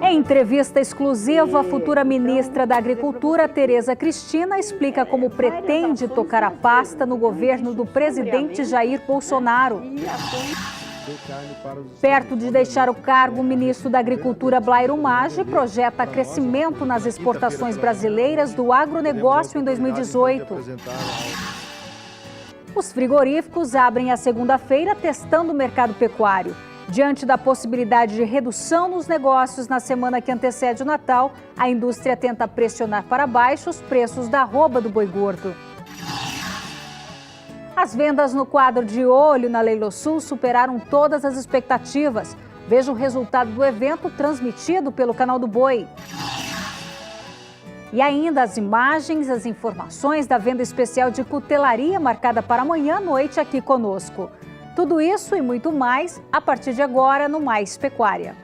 Em entrevista exclusiva, a futura ministra da Agricultura, Tereza Cristina, explica como pretende tocar a pasta no governo do presidente Jair Bolsonaro. Perto de deixar o cargo, o ministro da Agricultura, Blairo Maggi, projeta crescimento nas exportações brasileiras do agronegócio em 2018. Os frigoríficos abrem a segunda-feira testando o mercado pecuário. Diante da possibilidade de redução nos negócios na semana que antecede o Natal, a indústria tenta pressionar para baixo os preços da arroba do boi gordo. As vendas no quadro de olho na Leilosul superaram todas as expectativas. Veja o resultado do evento transmitido pelo Canal do Boi. E ainda as imagens, as informações da venda especial de cutelaria marcada para amanhã à noite aqui conosco. Tudo isso e muito mais a partir de agora no Mais Pecuária.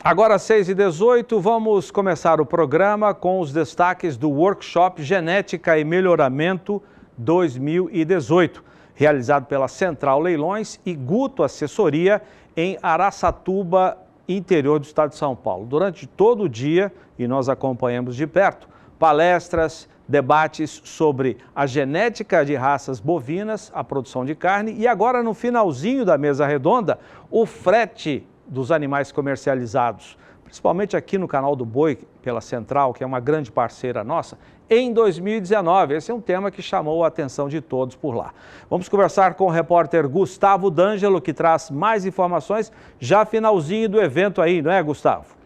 Agora, 6h18, vamos começar o programa com os destaques do Workshop Genética e Melhoramento 2018, realizado pela Central Leilões e Guto Assessoria em Araçatuba, interior do estado de São Paulo. Durante todo o dia, e nós acompanhamos de perto, palestras, debates sobre a genética de raças bovinas, a produção de carne e agora no finalzinho da mesa redonda, o frete dos animais comercializados, principalmente aqui no Canal do Boi, pela Central, que é uma grande parceira nossa, em 2019. Esse é um tema que chamou a atenção de todos por lá. Vamos conversar com o repórter Gustavo D'Angelo, que traz mais informações já finalzinho do evento aí, não é, Gustavo?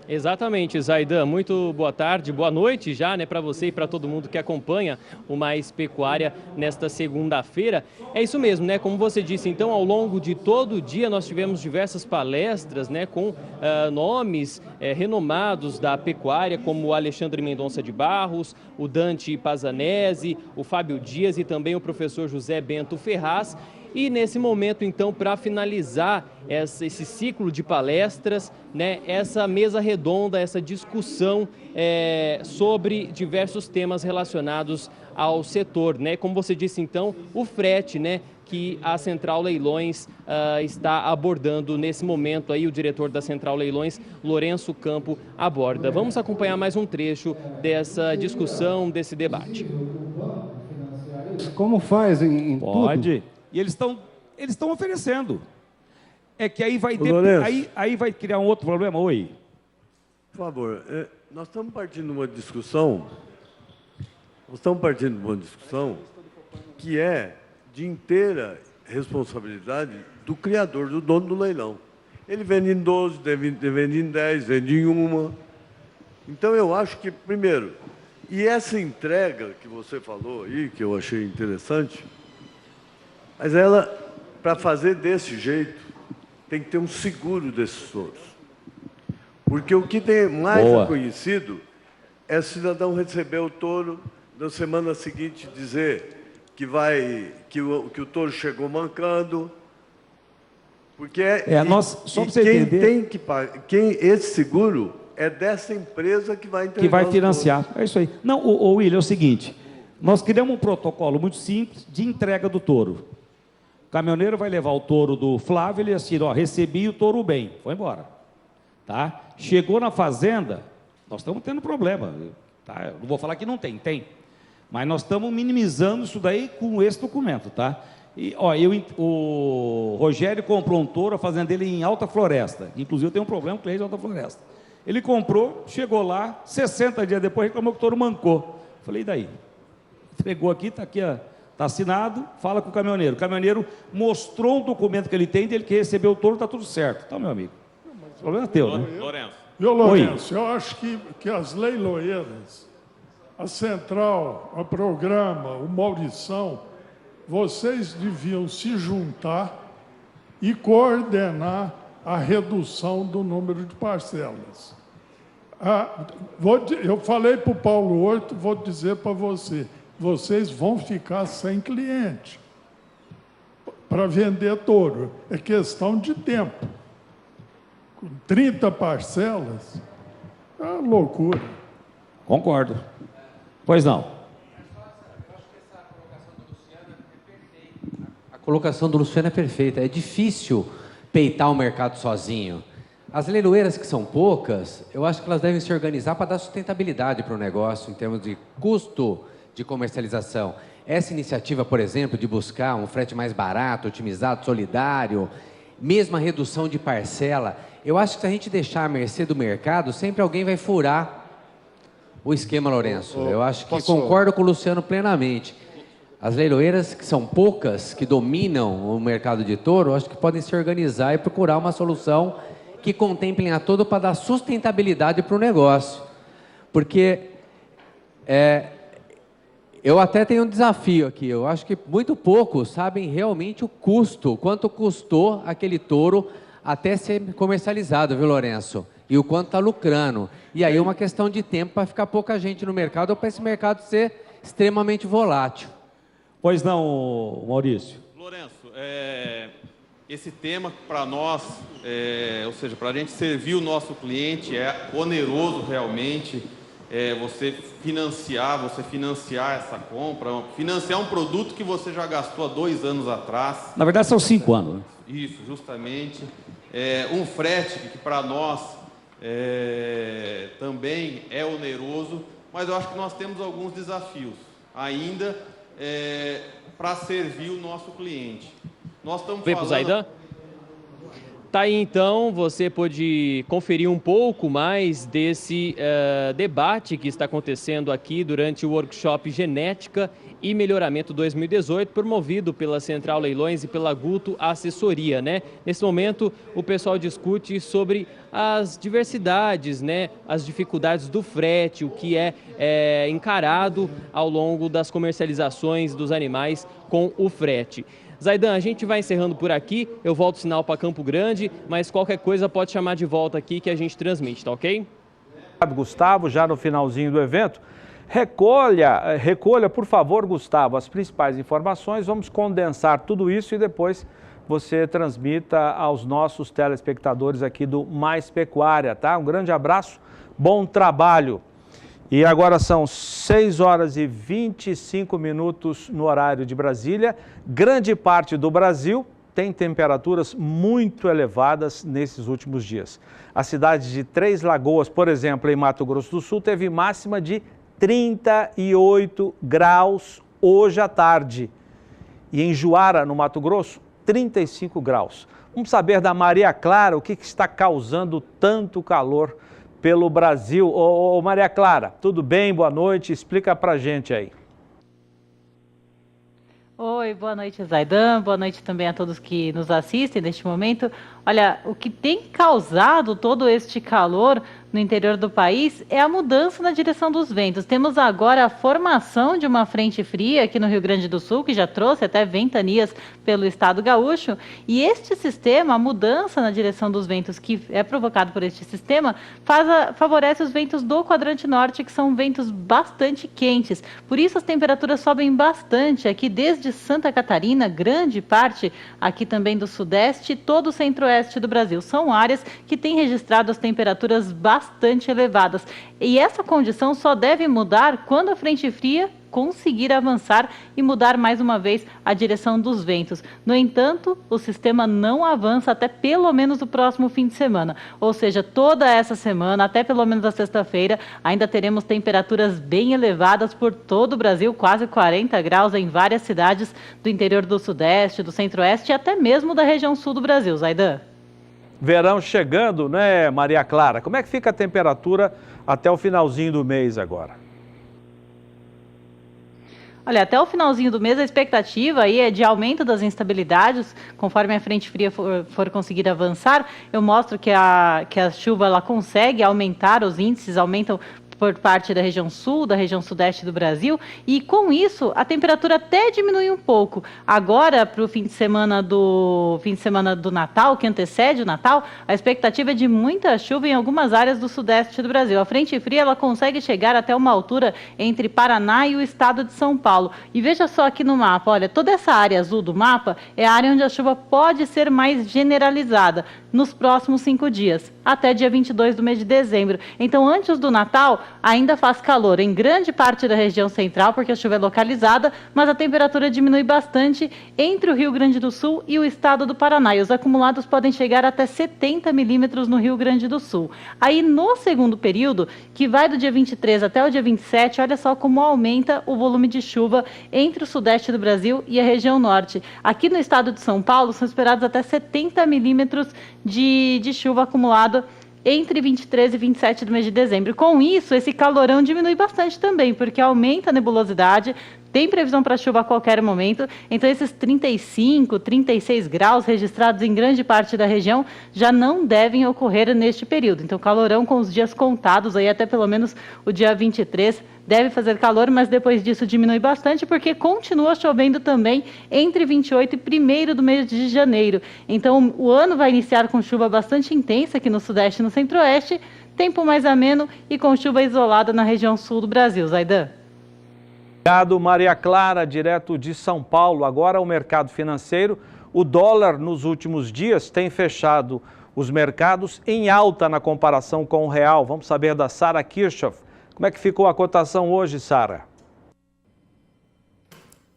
Exatamente, Zaidan. Muito boa tarde, boa noite já, né, para você e para todo mundo que acompanha o Mais Pecuária nesta segunda-feira. É isso mesmo, né? Como você disse, então, ao longo de todo o dia nós tivemos diversas palestras, né, com nomes renomados da pecuária, como o Alexandre Mendonça de Barros, o Dante Pazanese, o Fábio Dias e também o professor José Bento Ferraz. E nesse momento, então, para finalizar esse ciclo de palestras, né, essa mesa redonda, essa discussão sobre diversos temas relacionados ao setor, né? Como você disse, então, o frete, né, que a Central Leilões está abordando nesse momento. Aí o diretor da Central Leilões, Lourenço Campo, aborda. Vamos acompanhar mais um trecho dessa discussão, desse debate. Como faz em Pode. tudo? E eles estão oferecendo. É que aí aí vai criar um outro problema. Oi. Por favor, nós estamos partindo de uma discussão. Que é de inteira responsabilidade do criador, do dono do leilão. Ele vende em 12, vende em 10, vende em uma. Então eu acho que, primeiro, e essa entrega que você falou aí, que eu achei interessante, mas ela, para fazer desse jeito, tem que ter um seguro desses touros. Porque o que tem mais reconhecido é o cidadão receber o touro, na semana seguinte dizer que o touro chegou mancando. Porque só para você entender, esse seguro é dessa empresa que vai entregar, que vai financiar. É isso aí. Não, o William, é o seguinte, nós criamos um protocolo muito simples de entrega do touro. O caminhoneiro vai levar o touro do Flávio, ele assina, ó, recebi o touro bem, foi embora. Tá? Chegou na fazenda, nós estamos tendo problema. Tá? Eu não vou falar que não tem, tem. Mas nós estamos minimizando isso daí com esse documento, tá? E, ó, o Rogério comprou um touro, a fazenda dele em Alta Floresta. Inclusive eu tenho um problema com o cliente de Alta Floresta. Ele comprou, chegou lá, 60 dias depois reclamou que o touro mancou. Falei, e daí? Entregou aqui, está aqui, está assinado, fala com o caminhoneiro. O caminhoneiro mostrou um documento que ele tem, dele que recebeu o touro, está tudo certo. Tá, meu amigo? O problema é teu, né? Lourenço. Lourenço, eu acho que as leiloeiras, a Central, a Programa, o Maurição, vocês deviam se juntar e coordenar a redução do número de parcelas. Eu falei para o Paulo Horto, vou dizer para você, vocês vão ficar sem cliente. para vender touro. É questão de tempo. Com 30 parcelas, é uma loucura. Concordo. Pois não. A colocação do Luciano é perfeita. É difícil peitar o mercado sozinho. As leiloeiras, que são poucas, eu acho que elas devem se organizar para dar sustentabilidade para o negócio, em termos de custo de comercialização. Essa iniciativa, por exemplo, de buscar um frete mais barato, otimizado, solidário, mesmo a redução de parcela, eu acho que se a gente deixar à mercê do mercado, sempre alguém vai furar o esquema, Lourenço. Eu acho que concordo com o Luciano plenamente. As leiloeiras, que são poucas, que dominam o mercado de touro, acho que podem se organizar e procurar uma solução que contemplem a todo para dar sustentabilidade para o negócio. Porque eu até tenho um desafio aqui. Eu acho que muito poucos sabem realmente o custo, quanto custou aquele touro até ser comercializado, viu, Lourenço? E o quanto está lucrando. E aí é uma questão de tempo para ficar pouca gente no mercado ou para esse mercado ser extremamente volátil. Pois não, Maurício. Lourenço, esse tema para nós, ou seja, para a gente servir o nosso cliente, é oneroso realmente. Você financiar essa compra, financiar um produto que você já gastou há 2 anos atrás. Na verdade, são 5 anos. Né? Isso, justamente. Um frete que para nós também é oneroso, mas eu acho que nós temos alguns desafios ainda para servir o nosso cliente. Nós estamos falando... Zaidan? Tá aí, então, você pode conferir um pouco mais desse debate que está acontecendo aqui durante o workshop Genética e Melhoramento 2018, promovido pela Central Leilões e pela Guto Assessoria, né? Nesse momento, o pessoal discute sobre as diversidades, né? As dificuldades do frete, o que é encarado ao longo das comercializações dos animais com o frete. Zaidan, a gente vai encerrando por aqui, eu volto o sinal para Campo Grande, mas qualquer coisa pode chamar de volta aqui que a gente transmite, tá ok? Gustavo, já no finalzinho do evento, recolha, por favor, Gustavo, as principais informações, vamos condensar tudo isso e depois você transmita aos nossos telespectadores aqui do Mais Pecuária, tá? Um grande abraço, bom trabalho. E agora são 6 horas e 25 minutos no horário de Brasília. Grande parte do Brasil tem temperaturas muito elevadas nesses últimos dias. A cidade de Três Lagoas, por exemplo, em Mato Grosso do Sul, teve máxima de 38 graus hoje à tarde. E em Juara, no Mato Grosso, 35 graus. Vamos saber da Maria Clara o que está causando tanto calor pelo Brasil. Ô, Maria Clara, tudo bem? Boa noite. Explica pra gente aí. Oi, boa noite, Zaidan. Boa noite também a todos que nos assistem neste momento. Olha, o que tem causado todo este calor no interior do país é a mudança na direção dos ventos. Temos agora a formação de uma frente fria aqui no Rio Grande do Sul, que já trouxe até ventanias pelo estado gaúcho. E este sistema, a mudança na direção dos ventos que é provocado por este sistema, favorece os ventos do quadrante norte, que são ventos bastante quentes. Por isso as temperaturas sobem bastante aqui desde Santa Catarina, grande parte aqui também do sudeste e todo o centro-oeste do Brasil. São áreas que têm registrado as temperaturas bastante elevadas. E essa condição só deve mudar quando a frente fria conseguir avançar e mudar mais uma vez a direção dos ventos. No entanto, o sistema não avança até pelo menos o próximo fim de semana. Ou seja, toda essa semana, até pelo menos a sexta-feira, ainda teremos temperaturas bem elevadas por todo o Brasil, quase 40 graus em várias cidades do interior do Sudeste, do Centro-Oeste e até mesmo da região sul do Brasil. Zaidan? Verão chegando, né, Maria Clara? Como é que fica a temperatura até o finalzinho do mês agora? Olha, até o finalzinho do mês a expectativa aí é de aumento das instabilidades, conforme a frente fria for conseguir avançar. Eu mostro que a chuva ela consegue aumentar os índices, aumentam por parte da região sul, da região sudeste do Brasil, e com isso a temperatura até diminui um pouco. Agora, para o fim de semana do Natal, que antecede o Natal, a expectativa é de muita chuva em algumas áreas do sudeste do Brasil. A frente fria ela consegue chegar até uma altura entre Paraná e o estado de São Paulo. E veja só aqui no mapa, olha, toda essa área azul do mapa é a área onde a chuva pode ser mais generalizada nos próximos 5 dias, até dia 22 do mês de dezembro. Então, antes do Natal, ainda faz calor em grande parte da região central, porque a chuva é localizada, mas a temperatura diminui bastante entre o Rio Grande do Sul e o estado do Paraná. E os acumulados podem chegar até 70 milímetros no Rio Grande do Sul. Aí, no segundo período, que vai do dia 23 até o dia 27, olha só como aumenta o volume de chuva entre o sudeste do Brasil e a região norte. Aqui no estado de São Paulo, são esperados até 70 milímetros de chuva acumulada entre 23 e 27 do mês de dezembro. Com isso, esse calorão diminui bastante também, porque aumenta a nebulosidade, tem previsão para chuva a qualquer momento, então esses 35, 36 graus registrados em grande parte da região já não devem ocorrer neste período. Então, calorão com os dias contados, aí até pelo menos o dia 23 deve fazer calor, mas depois disso diminui bastante, porque continua chovendo também entre 28 e 1º do mês de janeiro. Então, o ano vai iniciar com chuva bastante intensa aqui no sudeste e no centro-oeste, tempo mais ameno e com chuva isolada na região sul do Brasil. Zaidan. Obrigado, Maria Clara, direto de São Paulo. Agora o mercado financeiro. O dólar nos últimos dias tem fechado os mercados em alta na comparação com o real. Vamos saber da Sara Kirchhoff. Como é que ficou a cotação hoje, Sara?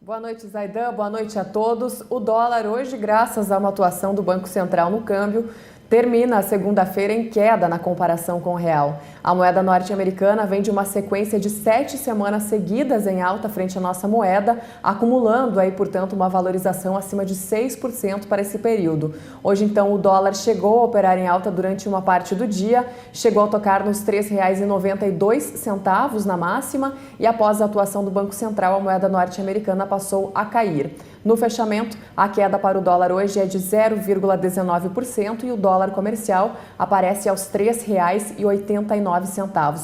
Boa noite, Zaidan. Boa noite a todos. O dólar hoje, graças a uma atuação do Banco Central no câmbio, termina a segunda-feira em queda na comparação com o real. A moeda norte-americana vem de uma sequência de 7 semanas seguidas em alta frente à nossa moeda, acumulando aí, portanto, uma valorização acima de 6% para esse período. Hoje, então, o dólar chegou a operar em alta durante uma parte do dia, chegou a tocar nos R$ 3,92 na máxima e após a atuação do Banco Central, a moeda norte-americana passou a cair. No fechamento, a queda para o dólar hoje é de 0,19% e o dólar comercial aparece aos R$ 3,89.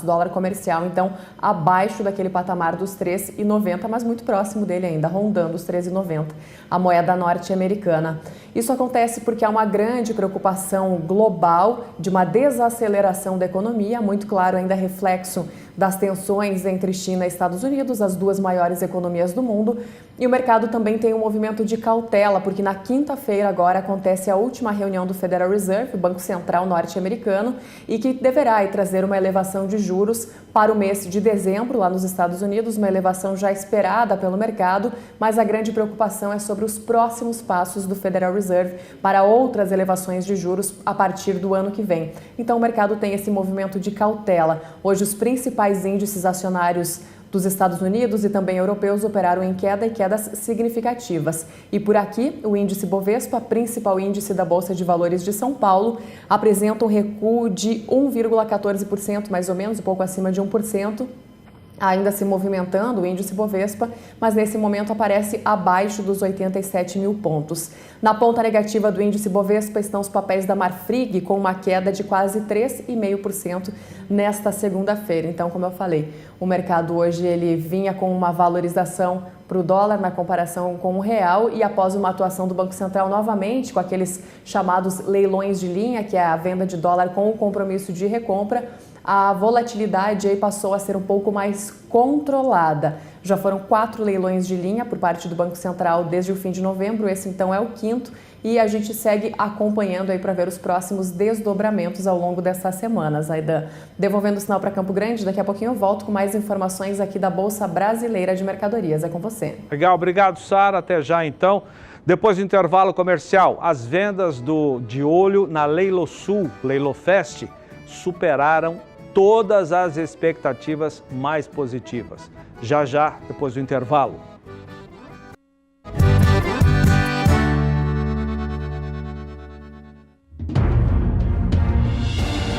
O dólar comercial, então, abaixo daquele patamar dos R$ 3,90, mas muito próximo dele ainda, rondando os R$ 3,90, a moeda norte-americana. Isso acontece porque há uma grande preocupação global de uma desaceleração da economia, muito claro ainda reflexo das tensões entre China e Estados Unidos, as duas maiores economias do mundo. E o mercado também tem um movimento de cautela, porque na quinta-feira agora acontece a última reunião do Federal Reserve, o Banco Central norte-americano, e que deverá trazer uma elevação de juros para o mês de dezembro, lá nos Estados Unidos, uma elevação já esperada pelo mercado, mas a grande preocupação é sobre os próximos passos do Federal Reserve para outras elevações de juros a partir do ano que vem. Então o mercado tem esse movimento de cautela. Hoje os principais índices acionários dos Estados Unidos e também europeus operaram em queda e quedas significativas. E por aqui, o índice Bovespa, principal índice da Bolsa de Valores de São Paulo, apresenta um recuo de 1,14%, mais ou menos, um pouco acima de 1%. Ainda se movimentando o índice Bovespa, mas nesse momento aparece abaixo dos 87 mil pontos. Na ponta negativa do índice Bovespa estão os papéis da Marfrig, com uma queda de quase 3,5% nesta segunda-feira. Então, como eu falei, o mercado hoje ele vinha com uma valorização para o dólar na comparação com o real e após uma atuação do Banco Central novamente com aqueles chamados leilões de linha, que é a venda de dólar com o compromisso de recompra, a volatilidade aí passou a ser um pouco mais controlada. Já foram 4 leilões de linha por parte do Banco Central desde o fim de novembro, esse então é o 5º, e a gente segue acompanhando aí para ver os próximos desdobramentos ao longo dessas semanas. Aidan, devolvendo o sinal para Campo Grande, daqui a pouquinho eu volto com mais informações aqui da Bolsa Brasileira de Mercadorias. É com você. Legal, obrigado, Sara. Até já então. Depois do intervalo comercial, as vendas de olho na Leilosul, Leilofest, superaram todas as expectativas mais positivas. Já, depois do intervalo.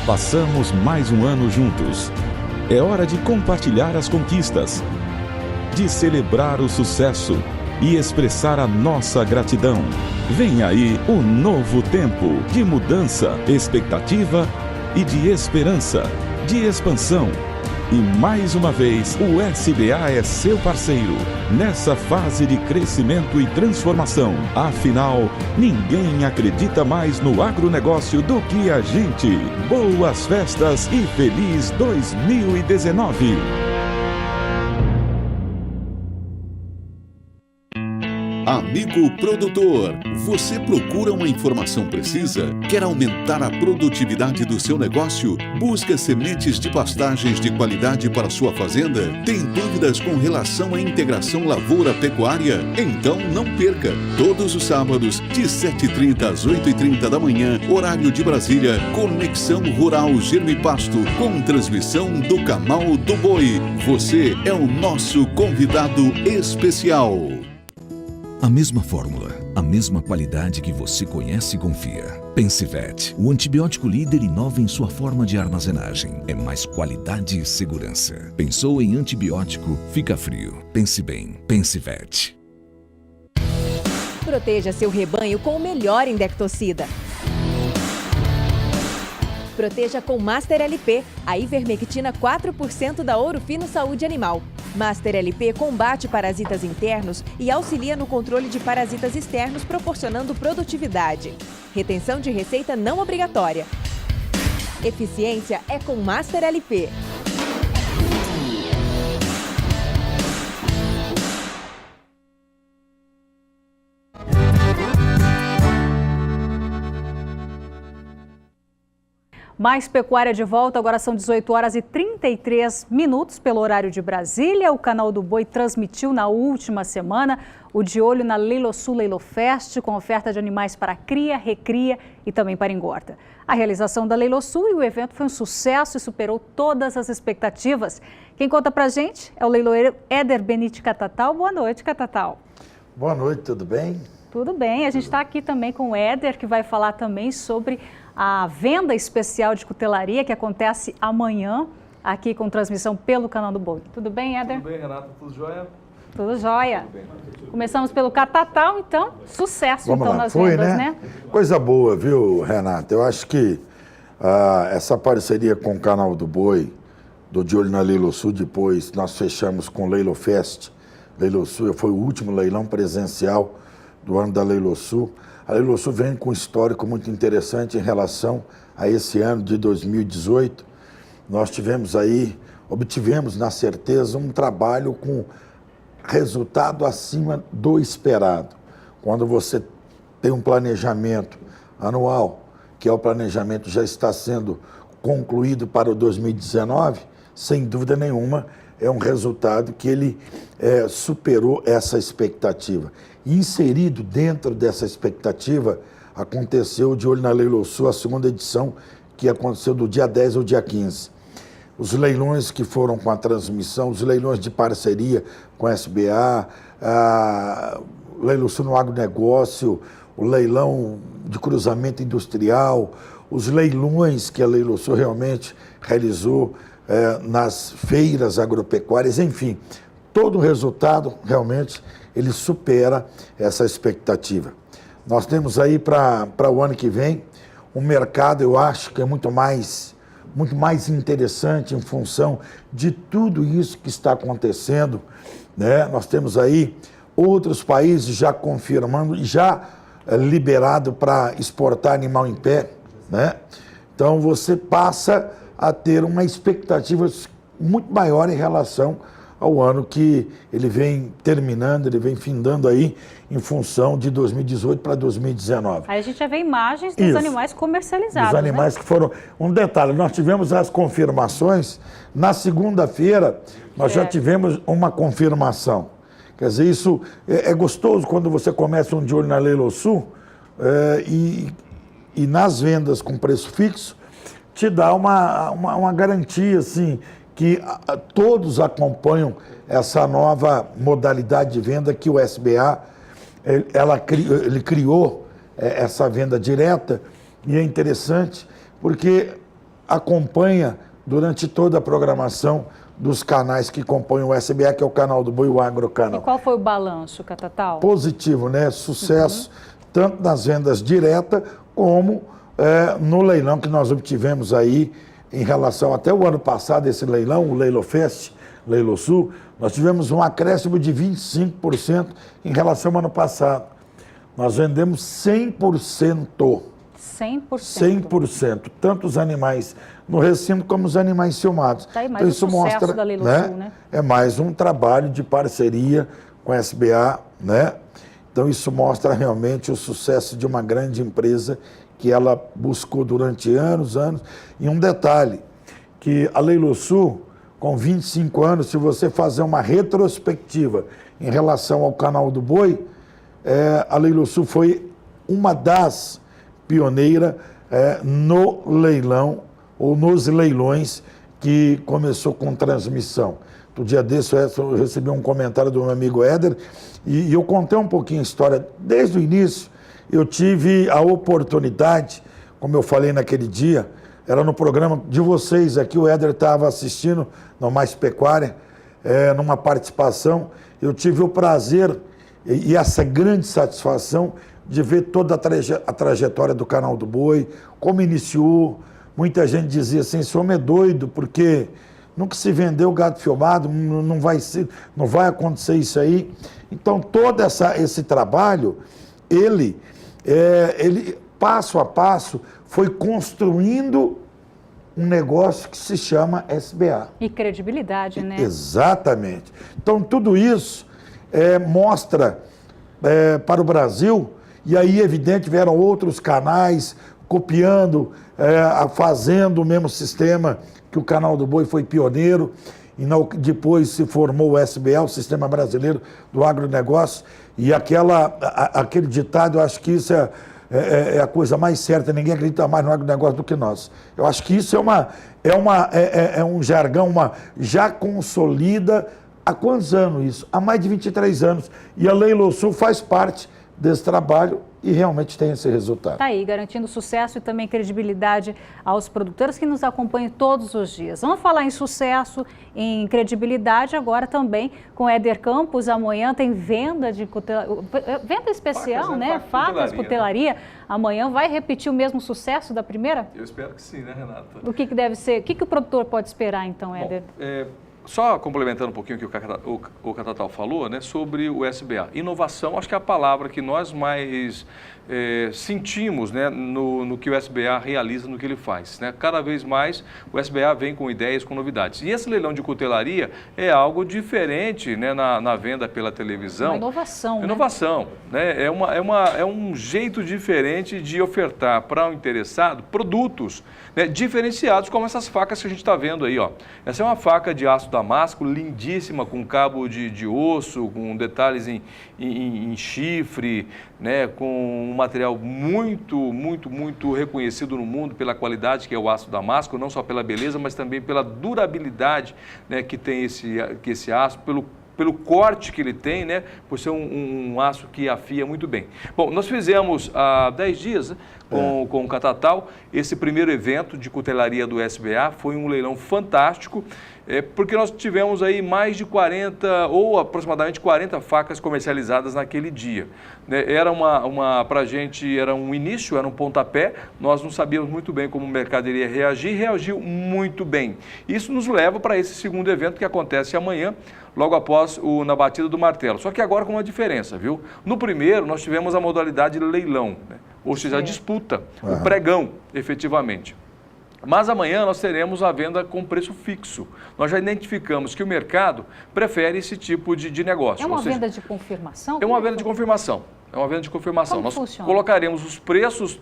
Passamos mais um ano juntos. É hora de compartilhar as conquistas, de celebrar o sucesso e expressar a nossa gratidão. Vem aí o novo tempo de mudança, expectativa e de esperança, de expansão. E mais uma vez, o SBA é seu parceiro nessa fase de crescimento e transformação. Afinal, ninguém acredita mais no agronegócio do que a gente. Boas festas e feliz 2019! Amigo produtor, você procura uma informação precisa? Quer aumentar a produtividade do seu negócio? Busca sementes de pastagens de qualidade para sua fazenda? Tem dúvidas com relação à integração lavoura-pecuária? Então não perca! Todos os sábados, de 7h30 às 8h30 da manhã, horário de Brasília, Conexão Rural Germipasto, com transmissão do Canal do Boi. Você é o nosso convidado especial. A mesma fórmula, a mesma qualidade que você conhece e confia. Pensivet, o antibiótico líder, inova em sua forma de armazenagem. É mais qualidade e segurança. Pensou em antibiótico? Fica frio. Pense bem. Pensivet. Proteja seu rebanho com o melhor indectocida. Proteja com Master LP, a ivermectina 4% da Ouro Fino Saúde Animal. Master LP combate parasitas internos e auxilia no controle de parasitas externos, proporcionando produtividade. Retenção de receita não obrigatória. Eficiência é com Master LP. Mais pecuária de volta, agora são 18h33 pelo horário de Brasília. O Canal do Boi transmitiu na última semana o De Olho na Leilosul Leilofest, com oferta de animais para cria, recria e também para engorda. A realização da Leilosul e o evento foi um sucesso e superou todas as expectativas. Quem conta pra gente é o leiloeiro Éder Benite Catatal. Boa noite, Catatal. Boa noite, tudo bem? Tudo bem, a gente está aqui também com o Éder, que vai falar também sobre a venda especial de cutelaria que acontece amanhã, aqui com transmissão pelo Canal do Boi. Tudo bem, Éder? Tudo bem, Renata, tudo jóia? Tudo jóia. Começamos pelo Catatal, então, sucesso. Vamos então lá. nas Foi, vendas, né? Coisa boa, viu, Renata? Eu acho que essa parceria com o Canal do Boi, do De Olho na Leilosul, depois nós fechamos com o Leilofest. Leilosul foi o último leilão presencial do ano da Leilosul. A Leilosul vem com um histórico muito interessante em relação a esse ano de 2018. Nós obtivemos na certeza um trabalho com resultado acima do esperado. Quando você tem um planejamento anual, que é o planejamento já está sendo concluído para o 2019, sem dúvida nenhuma, é um resultado que ele superou essa expectativa. Inserido dentro dessa expectativa, aconteceu o De Olho na Leilosul, a segunda edição, que aconteceu do dia 10 ao dia 15. Os leilões que foram com a transmissão, os leilões de parceria com a SBA, o Leilosul no agronegócio, o leilão de cruzamento industrial, os leilões que a Leilosul realmente realizou nas feiras agropecuárias, enfim, todo o resultado realmente ele supera essa expectativa. Nós temos aí para o ano que vem um mercado, eu acho que é muito mais interessante em função de tudo isso que está acontecendo, né? Nós temos aí outros países já confirmando e já liberado para exportar animal em pé, né? Então você passa a ter uma expectativa muito maior em relação ao ano que ele vem terminando, ele vem findando aí em função de 2018 para 2019. Aí a gente já vê imagens dos animais comercializados, dos animais, né? Que foram... Um detalhe, nós tivemos as confirmações, na segunda-feira nós já tivemos uma confirmação. Quer dizer, isso é gostoso quando você começa um De Olho na Leilosul e nas vendas com preço fixo, te dá uma garantia, assim, que todos acompanham essa nova modalidade de venda que o SBA ele criou, essa venda direta, e é interessante porque acompanha durante toda a programação dos canais que compõem o SBA, que é o Canal do Boi e o Agrocanal. E qual foi o balanço, Catatal? Positivo, né? Sucesso, tanto nas vendas diretas como no leilão que nós obtivemos aí em relação até o ano passado, esse leilão, o Leilofest, Leilosul, nós tivemos um acréscimo de 25% em relação ao ano passado. Nós vendemos 100%. 100%. Tanto os animais no recinto como os animais filmados. Tá aí mais então, isso mostra, da Leilosul, né? É mais um trabalho de parceria com a SBA, né? Então isso mostra realmente o sucesso de uma grande empresa que ela buscou durante anos. E um detalhe, que a Leilosul, com 25 anos, se você fazer uma retrospectiva em relação ao canal do boi, a Leilosul foi uma das pioneiras no leilão, ou nos leilões que começou com transmissão. No dia desse eu recebi um comentário do meu amigo Éder e eu contei um pouquinho a história. Desde o início, eu tive a oportunidade, como eu falei naquele dia, era no programa de vocês aqui, o Éder estava assistindo, no Mais Pecuária, numa participação. Eu tive o prazer e essa grande satisfação de ver toda a trajetória do canal do boi, como iniciou. Muita gente dizia assim, esse homem é doido, porque nunca se vendeu gado filmado, não vai acontecer isso aí. Então, todo esse trabalho, ele, passo a passo, foi construindo um negócio que se chama SBA. E credibilidade, né? Exatamente. Então, tudo isso mostra para o Brasil, e aí, evidente, vieram outros canais copiando, fazendo o mesmo sistema que o canal do boi foi pioneiro, e depois se formou o SBA, o Sistema Brasileiro do Agronegócio, e aquele ditado, eu acho que isso é a coisa mais certa, ninguém acredita mais no agronegócio do que nós. Eu acho que isso é um jargão, já consolida. Há quantos anos isso? Há mais de 23 anos. E a Leilosul faz parte desse trabalho e realmente tem esse resultado. Está aí, garantindo sucesso e também credibilidade aos produtores que nos acompanham todos os dias. Vamos falar em sucesso, em credibilidade, agora também com Éder Campos. Amanhã tem venda de venda especial, facas, né? Facas, cutelaria. Amanhã vai repetir o mesmo sucesso da primeira? Eu espero que sim, né, Renata? O que deve ser? O que o produtor pode esperar, então, Éder? Só complementando um pouquinho o que o Catatal falou, né, sobre o SBA. Inovação, acho que é a palavra que nós mais sentimos, né, no que o SBA realiza, no que ele faz, né? Cada vez mais o SBA vem com ideias, com novidades. E esse leilão de cutelaria é algo diferente, né, na venda pela televisão. Uma inovação, Inovação, né? É um jeito diferente de ofertar para o interessado produtos, né, diferenciados, como essas facas que a gente está vendo aí, ó. Essa é uma faca de aço damasco, lindíssima, com cabo de osso, com detalhes em chifre, né, com um material muito reconhecido no mundo pela qualidade que é o aço damasco, não só pela beleza, mas também pela durabilidade, né, que tem esse aço, pelo corte que ele tem, né, por ser um aço que afia muito bem. Bom, nós fizemos há 10 dias, né, com o Catatal, esse primeiro evento de cutelaria do SBA, foi um leilão fantástico, porque nós tivemos aí mais de 40 ou aproximadamente 40 facas comercializadas naquele dia. Era pra gente, era um início, era um pontapé, nós não sabíamos muito bem como o mercado iria reagir, reagiu muito bem. Isso nos leva para esse segundo evento que acontece amanhã, logo após na batida do martelo. Só que agora com uma diferença, viu? No primeiro, nós tivemos a modalidade leilão, né? Ou seja, a disputa, o pregão, efetivamente. Mas amanhã nós teremos a venda com preço fixo. Nós já identificamos que o mercado prefere esse tipo de negócio. É uma venda de confirmação? É uma venda de confirmação. É uma venda de confirmação. Como nós funciona? Colocaremos os preços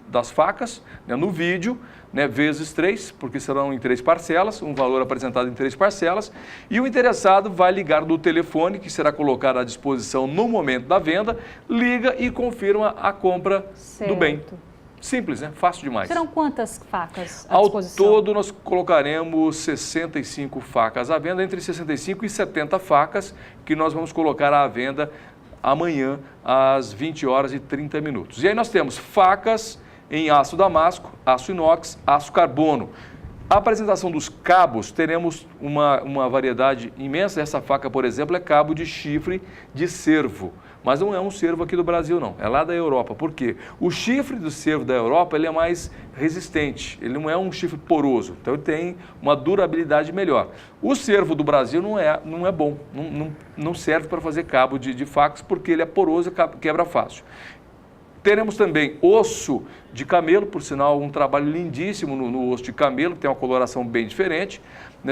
das facas, né, no vídeo, né, vezes 3, porque serão em 3 parcelas, um valor apresentado em 3 parcelas, e o interessado vai ligar do telefone, que será colocado à disposição no momento da venda, liga e confirma a compra do bem. Simples, né? Fácil demais. Serão quantas facas à disposição? Ao todo, nós colocaremos 65 facas à venda, entre 65 e 70 facas, que nós vamos colocar à venda amanhã, às 20 horas e 30 minutos. E aí nós temos facas em aço damasco, aço inox, aço carbono. A apresentação dos cabos, teremos uma variedade imensa. Essa faca, por exemplo, é cabo de chifre de cervo. Mas não é um cervo aqui do Brasil, não. É lá da Europa. Por quê? O chifre do cervo da Europa ele é mais resistente. Ele não é um chifre poroso. Então, ele tem uma durabilidade melhor. O cervo do Brasil não é bom. Não serve para fazer cabo de facas, porque ele é poroso e quebra fácil. Teremos também osso de camelo, por sinal, um trabalho lindíssimo no osso de camelo, que tem uma coloração bem diferente.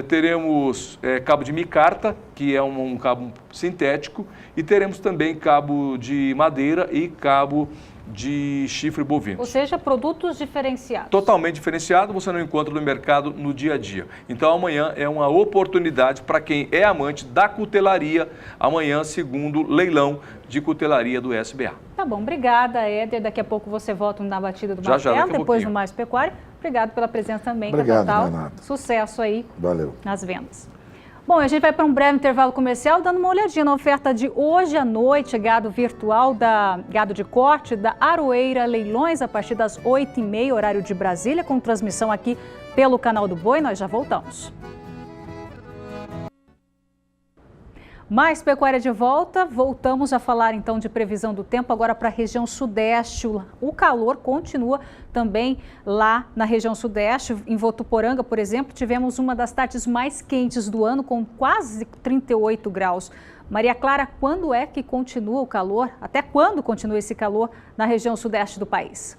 Teremos cabo de micarta, que é um cabo sintético, e teremos também cabo de madeira e cabo de chifre bovino. Ou seja, produtos diferenciados. Totalmente diferenciado, você não encontra no mercado no dia a dia. Então amanhã é uma oportunidade para quem é amante da cutelaria, amanhã, segundo leilão de cutelaria do SBA. Tá bom, obrigada, Éder. Daqui a pouco você volta na batida do Já, martelo, depois no Mais Pecuária. Obrigado pela presença também, Obrigado, Total. Renato. Sucesso aí. Valeu. Nas vendas. Bom, a gente vai para um breve intervalo comercial, dando uma olhadinha na oferta de hoje à noite, gado virtual gado de corte da Aroeira Leilões, a partir das 8h30, horário de Brasília, com transmissão aqui pelo canal do Boi. Nós já voltamos. Mais Pecuária de volta, voltamos a falar então de previsão do tempo agora para a região sudeste. O calor continua também lá na região sudeste, em Votuporanga, por exemplo, tivemos uma das tardes mais quentes do ano com quase 38 graus. Maria Clara, quando é que continua o calor? Até quando continua esse calor na região sudeste do país?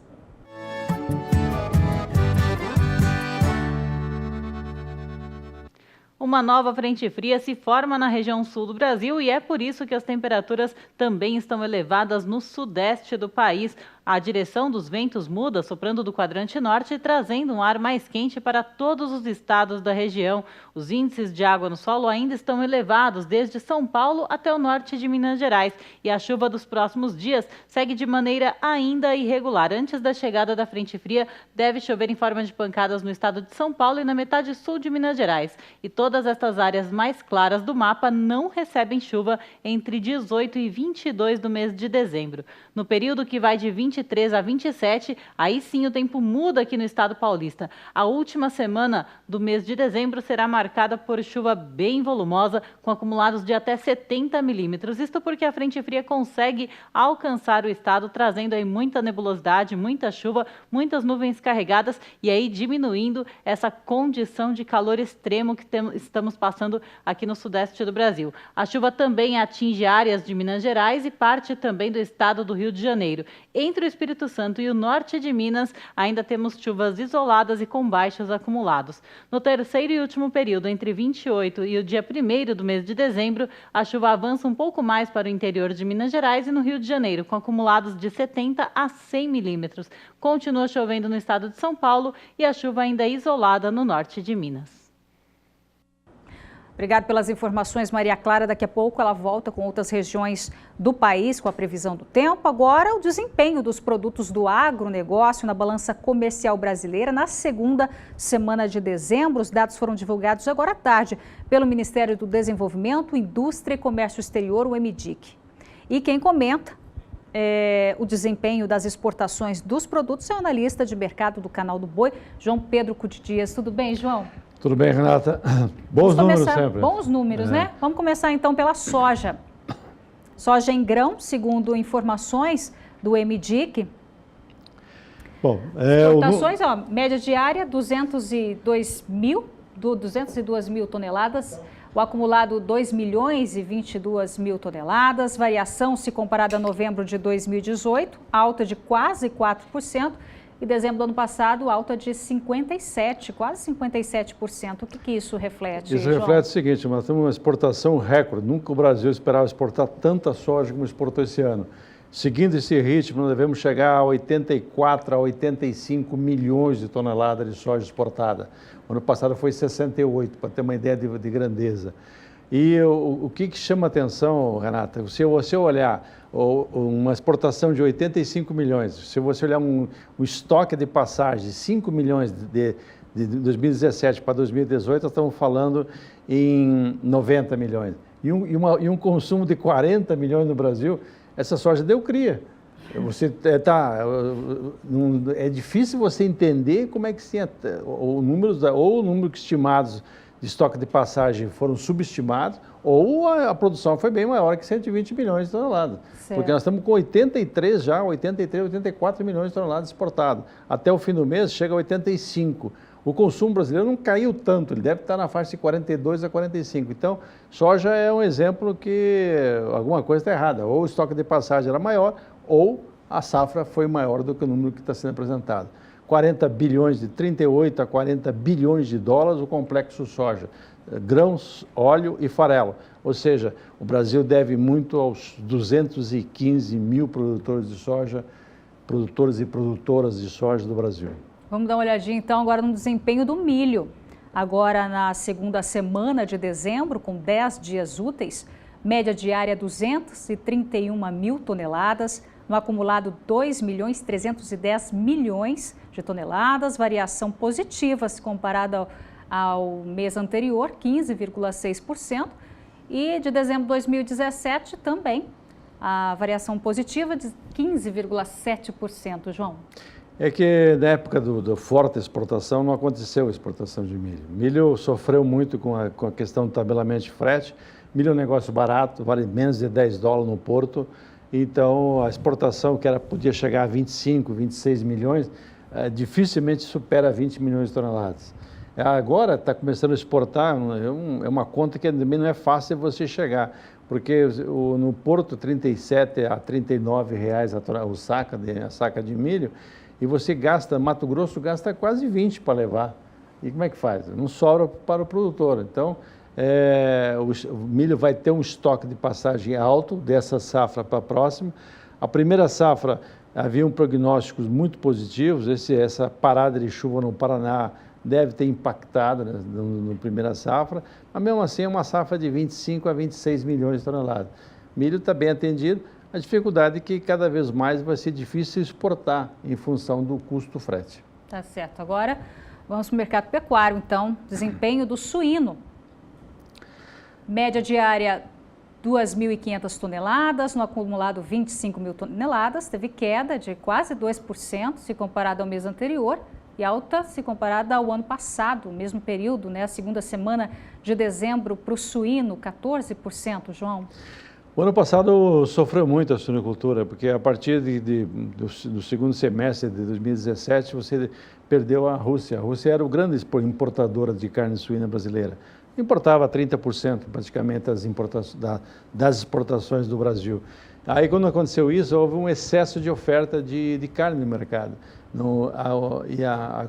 Uma nova frente fria se forma na região sul do Brasil e é por isso que as temperaturas também estão elevadas no sudeste do país. A direção dos ventos muda, soprando do quadrante norte, trazendo um ar mais quente para todos os estados da região. Os índices de água no solo ainda estão elevados, desde São Paulo até o norte de Minas Gerais. E a chuva dos próximos dias segue de maneira ainda irregular. Antes da chegada da frente fria, deve chover em forma de pancadas no estado de São Paulo e na metade sul de Minas Gerais. E todas estas áreas mais claras do mapa não recebem chuva entre 18 e 22 do mês de dezembro. No período que vai de 23 a 27, aí sim o tempo muda aqui no estado paulista. A última semana do mês de dezembro será marcada por chuva bem volumosa, com acumulados de até 70 milímetros. Isto porque a frente fria consegue alcançar o estado, trazendo aí muita nebulosidade, muita chuva, muitas nuvens carregadas e aí diminuindo essa condição de calor extremo que estamos passando aqui no sudeste do Brasil. A chuva também atinge áreas de Minas Gerais e parte também do estado do Rio de Janeiro. Entre o Espírito Santo e o norte de Minas, ainda temos chuvas isoladas e com baixos acumulados. No terceiro e último período, entre 28 e o dia 1º do mês de dezembro, a chuva avança um pouco mais para o interior de Minas Gerais e no Rio de Janeiro, com acumulados de 70 a 100 milímetros. Continua chovendo no estado de São Paulo e a chuva ainda é isolada no norte de Minas. Obrigada pelas informações, Maria Clara. Daqui a pouco ela volta com outras regiões do país, com a previsão do tempo. Agora, o desempenho dos produtos do agronegócio na balança comercial brasileira na segunda semana de dezembro. Os dados foram divulgados agora à tarde pelo Ministério do Desenvolvimento, Indústria e Comércio Exterior, o MDIC. E quem comenta o desempenho das exportações dos produtos é o analista de mercado do Canal do Boi, João Pedro Cuti Dias. Tudo bem, João? Tudo bem, Renata? Bons números sempre. Bons números, né? Vamos começar então pela soja. Soja em grão, segundo informações do MDIC. Bom, exportações, média diária, 202 mil toneladas. O acumulado, 2 milhões e 22 mil toneladas. Variação, se comparada a novembro de 2018, alta de quase 4%. E dezembro do ano passado, alta de 57%, quase 57%. O que isso reflete, Isso João? reflete o seguinte: nós temos uma exportação recorde. Nunca o Brasil esperava exportar tanta soja como exportou esse ano. Seguindo esse ritmo, nós devemos chegar a 84 a 85 milhões de toneladas de soja exportada. O ano passado foi 68, para ter uma ideia de grandeza. E o que chama atenção, Renata, se você olhar uma exportação de 85 milhões, se você olhar um estoque de passagem de 5 milhões de 2017 para 2018, nós estamos falando em 90 milhões. E um consumo de 40 milhões no Brasil, essa soja deu cria. É difícil você entender como é que o número que estimados de estoque de passagem foram subestimados, ou a produção foi bem maior que 120 milhões de toneladas. Certo. Porque nós estamos com 84 milhões de toneladas exportadas. Até o fim do mês chega a 85. O consumo brasileiro não caiu tanto, ele deve estar na faixa de 42 a 45. Então, soja é um exemplo que alguma coisa está errada. Ou o estoque de passagem era maior, ou a safra foi maior do que o número que está sendo apresentado. 40 bilhões, de 38 a 40 bilhões de dólares o complexo soja, grãos, óleo e farelo. Ou seja, o Brasil deve muito aos 215 mil produtores de soja, produtores e produtoras de soja do Brasil. Vamos dar uma olhadinha então agora no desempenho do milho. Agora na segunda semana de dezembro, com 10 dias úteis, média diária 231 mil toneladas, no acumulado 2.310 milhões de toneladas, variação positiva se comparada ao mês anterior, 15,6%, e de dezembro de 2017 também a variação positiva de 15,7%, João. É que na época da forte exportação não aconteceu a exportação de milho. Milho sofreu muito com a questão do tabelamento de frete. Milho é um negócio barato, vale menos de $10 no porto. Então a exportação que podia chegar a 25, 26 milhões, dificilmente supera 20 milhões de toneladas. Agora está começando a exportar, é uma conta que também não é fácil você chegar, porque no porto 37 a 39 reais a saca de milho, e você gasta, Mato Grosso gasta quase 20 para levar. E como é que faz? Não sobra para o produtor. Então, o milho vai ter um estoque de passagem alto dessa safra para a próxima. A primeira safra havia prognósticos muito positivos, essa parada de chuva no Paraná deve ter impactado na primeira safra, mas mesmo assim é uma safra de 25 a 26 milhões de toneladas. Milho está bem atendido. A dificuldade é que cada vez mais vai ser difícil exportar em função do custo do frete. Tá certo. Agora vamos para o mercado pecuário, então. Desempenho do suíno. Média diária 2.500 toneladas, no acumulado 25 mil toneladas. Teve queda de quase 2% se comparado ao mês anterior e alta se comparada ao ano passado, mesmo período, né? A segunda semana de dezembro para o suíno, 14%, João. O ano passado sofreu muito a suinocultura, porque a partir do segundo semestre de 2017 você perdeu a Rússia. A Rússia era o grande importador de carne suína brasileira. Importava 30% praticamente das exportações do Brasil. Aí quando aconteceu isso, houve um excesso de oferta de carne no mercado.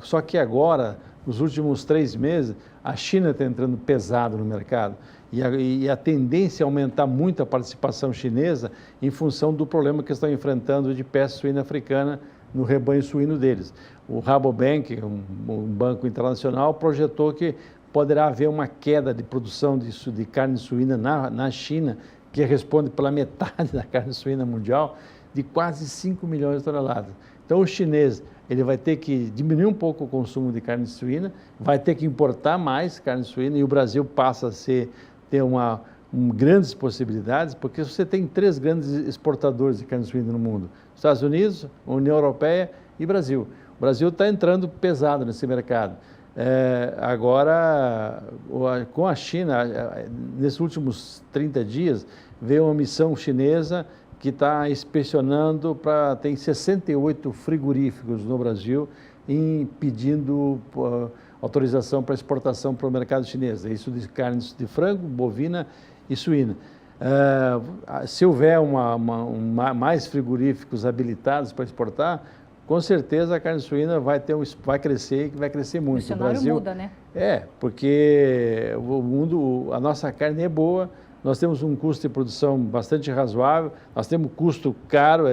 Só que agora, nos últimos 3 meses, a China está entrando pesado no mercado. E a tendência é aumentar muito a participação chinesa em função do problema que estão enfrentando de peste suína africana no rebanho suíno deles. O Rabobank, um banco internacional, projetou que poderá haver uma queda de produção de carne suína na China, que responde pela metade da carne suína mundial, de quase 5 milhões de toneladas. Então o chinês ele vai ter que diminuir um pouco o consumo de carne suína, vai ter que importar mais carne suína e o Brasil passa a ter grandes possibilidades, porque você tem 3 grandes exportadores de carne suína no mundo: Estados Unidos, União Europeia e Brasil. O Brasil está entrando pesado nesse mercado. Agora, com a China, nesses últimos 30 dias, veio uma missão chinesa que está inspecionando, tem 68 frigoríficos no Brasil, pedindo autorização para exportação para o mercado chinês. Isso de carnes de frango, bovina e suína. Se houver mais frigoríficos habilitados para exportar, com certeza a carne suína vai crescer e vai crescer muito. O cenário muda, né? Porque a nossa carne é boa, nós temos um custo de produção bastante razoável, nós temos custo caro,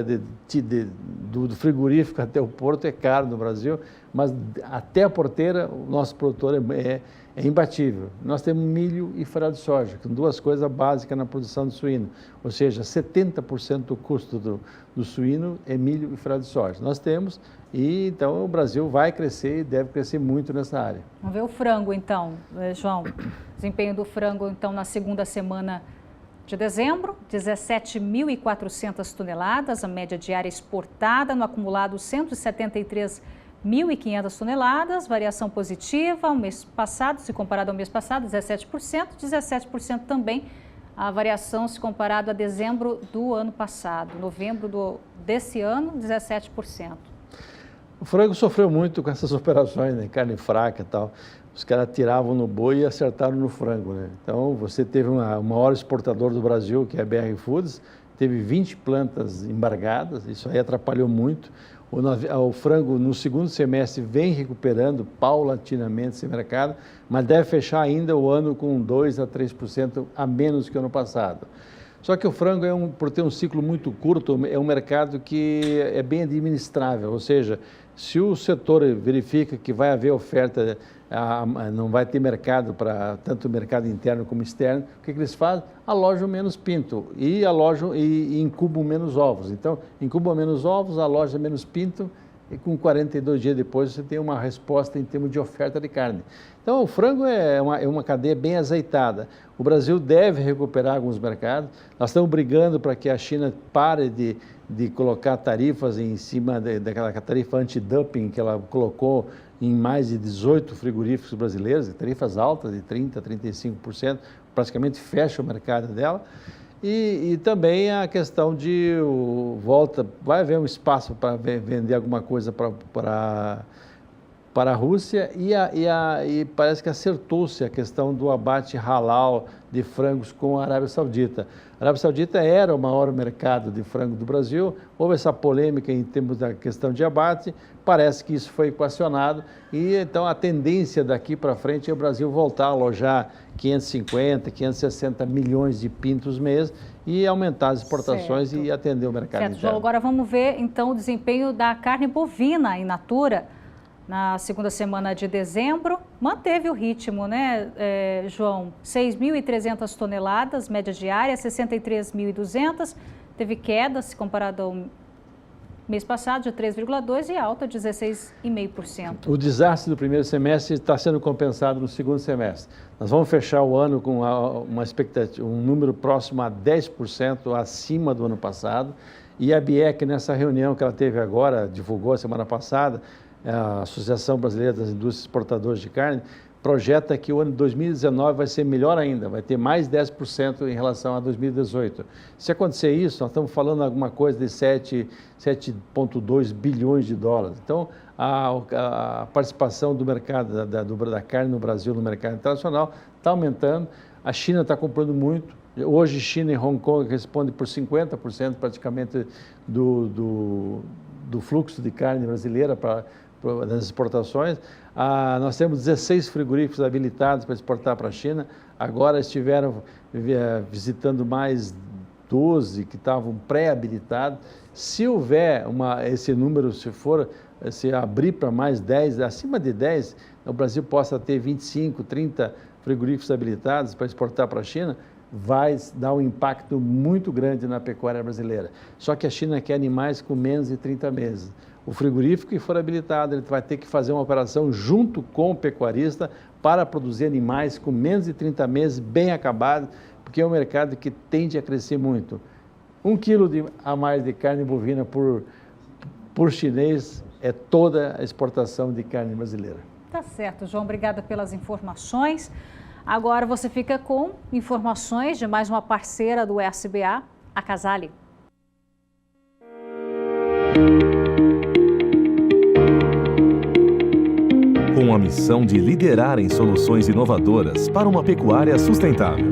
do frigorífico até o porto é caro no Brasil, mas até a porteira o nosso produtor é imbatível. Nós temos milho e farelo de soja, que são 2 coisas básicas na produção de suíno, ou seja, 70% do custo do suíno é milho e farelo de soja. Nós temos, e então o Brasil vai crescer e deve crescer muito nessa área. Vamos ver o frango então, João. Desempenho do frango então na segunda semana de dezembro, 17.400 toneladas, a média diária exportada no acumulado 173.500 toneladas, variação positiva ao mês passado, se comparado ao mês passado, 17% também a variação se comparado a dezembro do ano passado, novembro desse ano, 17%. O frango sofreu muito com essas operações, né? Carne fraca e tal. Os caras tiravam no boi e acertaram no frango, né? Então, você teve o maior exportador do Brasil, que é a BR Foods, teve 20 plantas embargadas, isso aí atrapalhou muito. O frango, no segundo semestre, vem recuperando paulatinamente esse mercado, mas deve fechar ainda o ano com 2% a 3% a menos que o ano passado. Só que o frango, por ter um ciclo muito curto, é um mercado que é bem administrável, ou seja, se o setor verifica que vai haver oferta, não vai ter mercado para tanto o mercado interno como externo, o que eles fazem? Alojam menos pinto e incubam menos ovos. Então, incubam menos ovos, alojam menos pinto e com 42 dias depois você tem uma resposta em termos de oferta de carne. Então, o frango é uma cadeia bem azeitada. O Brasil deve recuperar alguns mercados. Nós estamos brigando para que a China pare de colocar tarifas em cima daquela tarifa anti-dumping que ela colocou em mais de 18 frigoríficos brasileiros, tarifas altas de 30%, 35%, praticamente fecha o mercado dela. E também a questão de vai haver um espaço para vender alguma coisa para a Rússia e parece que acertou-se a questão do abate halal de frangos com a Arábia Saudita. A Arábia Saudita era o maior mercado de frango do Brasil, houve essa polêmica em termos da questão de abate, parece que isso foi equacionado e então a tendência daqui para frente é o Brasil voltar a alojar 550, 560 milhões de pintos mês e aumentar as exportações e atender o mercado interno. João, agora vamos ver então o desempenho da carne bovina in natura. Na segunda semana de dezembro, manteve o ritmo, né, João? 6.300 toneladas, média diária, 63.200. Teve queda, se comparado ao mês passado, de 3,2% e alta de 16,5%. O desastre do primeiro semestre está sendo compensado no segundo semestre. Nós vamos fechar o ano com uma expectativa, um número próximo a 10% acima do ano passado. E a BIEC, nessa reunião que ela teve agora, divulgou a semana passada, a Associação Brasileira das Indústrias Exportadoras de Carne, projeta que o ano de 2019 vai ser melhor ainda, vai ter mais 10% em relação a 2018. Se acontecer isso, nós estamos falando alguma coisa de 7,2 bilhões de dólares. Então, a participação do mercado da carne no Brasil no mercado internacional está aumentando, a China está comprando muito. Hoje, China e Hong Kong respondem por 50% praticamente do fluxo de carne brasileira das exportações. Nós temos 16 frigoríficos habilitados para exportar para a China, agora estiveram visitando mais 12 que estavam pré-habilitados. Se houver esse número, se abrir para mais 10, acima de 10, o Brasil possa ter 25, 30 frigoríficos habilitados para exportar para a China, vai dar um impacto muito grande na pecuária brasileira. Só que a China quer animais com menos de 30 meses. O frigorífico que for habilitado, ele vai ter que fazer uma operação junto com o pecuarista para produzir animais com menos de 30 meses, bem acabados, porque é um mercado que tende a crescer muito. 1 quilo a mais de carne bovina por chinês é toda a exportação de carne brasileira. Tá certo, João. Obrigada pelas informações. Agora você fica com informações de mais uma parceira do SBA, a Casale. Com a missão de liderar em soluções inovadoras para uma pecuária sustentável.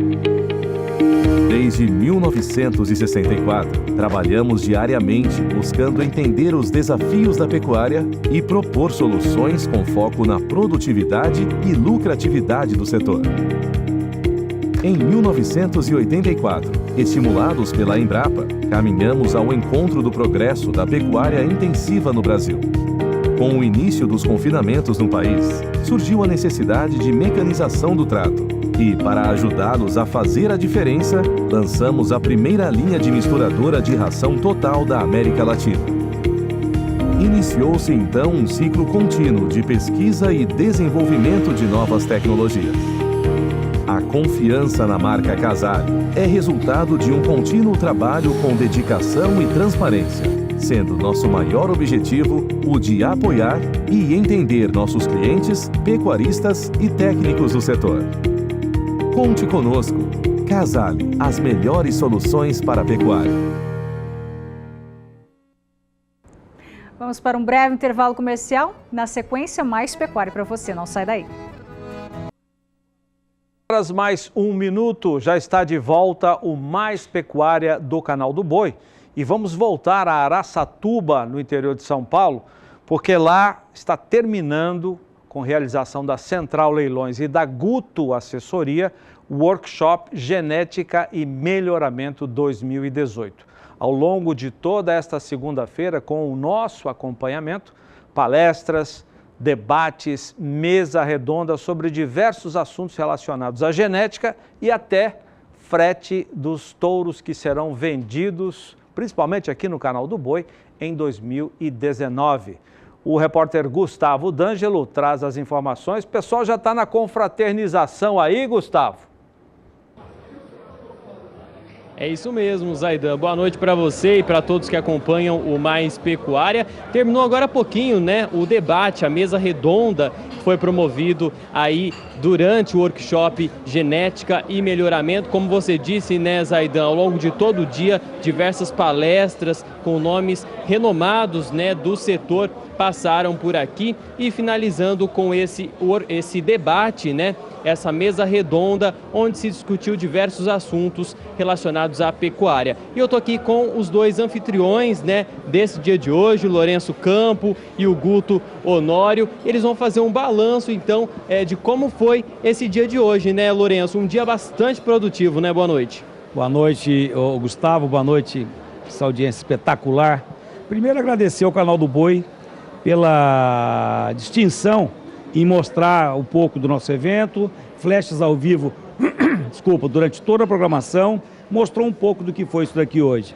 Desde 1964, trabalhamos diariamente buscando entender os desafios da pecuária e propor soluções com foco na produtividade e lucratividade do setor. Em 1984, estimulados pela Embrapa, caminhamos ao encontro do progresso da pecuária intensiva no Brasil. Com o início dos confinamentos no país, surgiu a necessidade de mecanização do trato. E, para ajudá-los a fazer a diferença, lançamos a primeira linha de misturadora de ração total da América Latina. Iniciou-se então um ciclo contínuo de pesquisa e desenvolvimento de novas tecnologias. A confiança na marca Casale é resultado de um contínuo trabalho com dedicação e transparência, sendo nosso maior objetivo o de apoiar e entender nossos clientes, pecuaristas e técnicos do setor. Conte conosco. Casale, as melhores soluções para a pecuária. Vamos para um breve intervalo comercial. Na sequência, mais pecuária para você. Não sai daí. Mais um minuto, já está de volta o Mais Pecuária do Canal do Boi. E vamos voltar a Araçatuba, no interior de São Paulo, porque lá está terminando, com realização da Central Leilões e da Guto Assessoria, o Workshop Genética e Melhoramento 2018. Ao longo de toda esta segunda-feira, com o nosso acompanhamento, palestras, debates, mesa redonda sobre diversos assuntos relacionados à genética e até frete dos touros que serão vendidos, principalmente aqui no Canal do Boi, em 2019. O repórter Gustavo D'Angelo traz as informações. O pessoal já está na confraternização aí, Gustavo? É isso mesmo, Zaidan. Boa noite para você e para todos que acompanham o Mais Pecuária. Terminou agora há pouquinho, né, o debate, a mesa redonda que foi promovido aí durante o workshop Genética e Melhoramento. Como você disse, né, Zaidan, ao longo de todo o dia, diversas palestras com nomes renomados, né, do setor passaram por aqui e finalizando com esse debate, né, essa mesa redonda onde se discutiu diversos assuntos relacionados à pecuária. E eu tô aqui com os dois anfitriões, né, desse dia de hoje, o Lourenço Campo e o Guto Honório. Eles vão fazer um balanço, então, de como foi esse dia de hoje, né, Lourenço? Um dia bastante produtivo, né? Boa noite. Boa noite, Gustavo. Boa noite, essa audiência espetacular. Primeiro, agradecer ao Canal do Boi pela distinção em mostrar um pouco do nosso evento, flashes ao vivo, durante toda a programação, mostrou um pouco do que foi isso daqui hoje.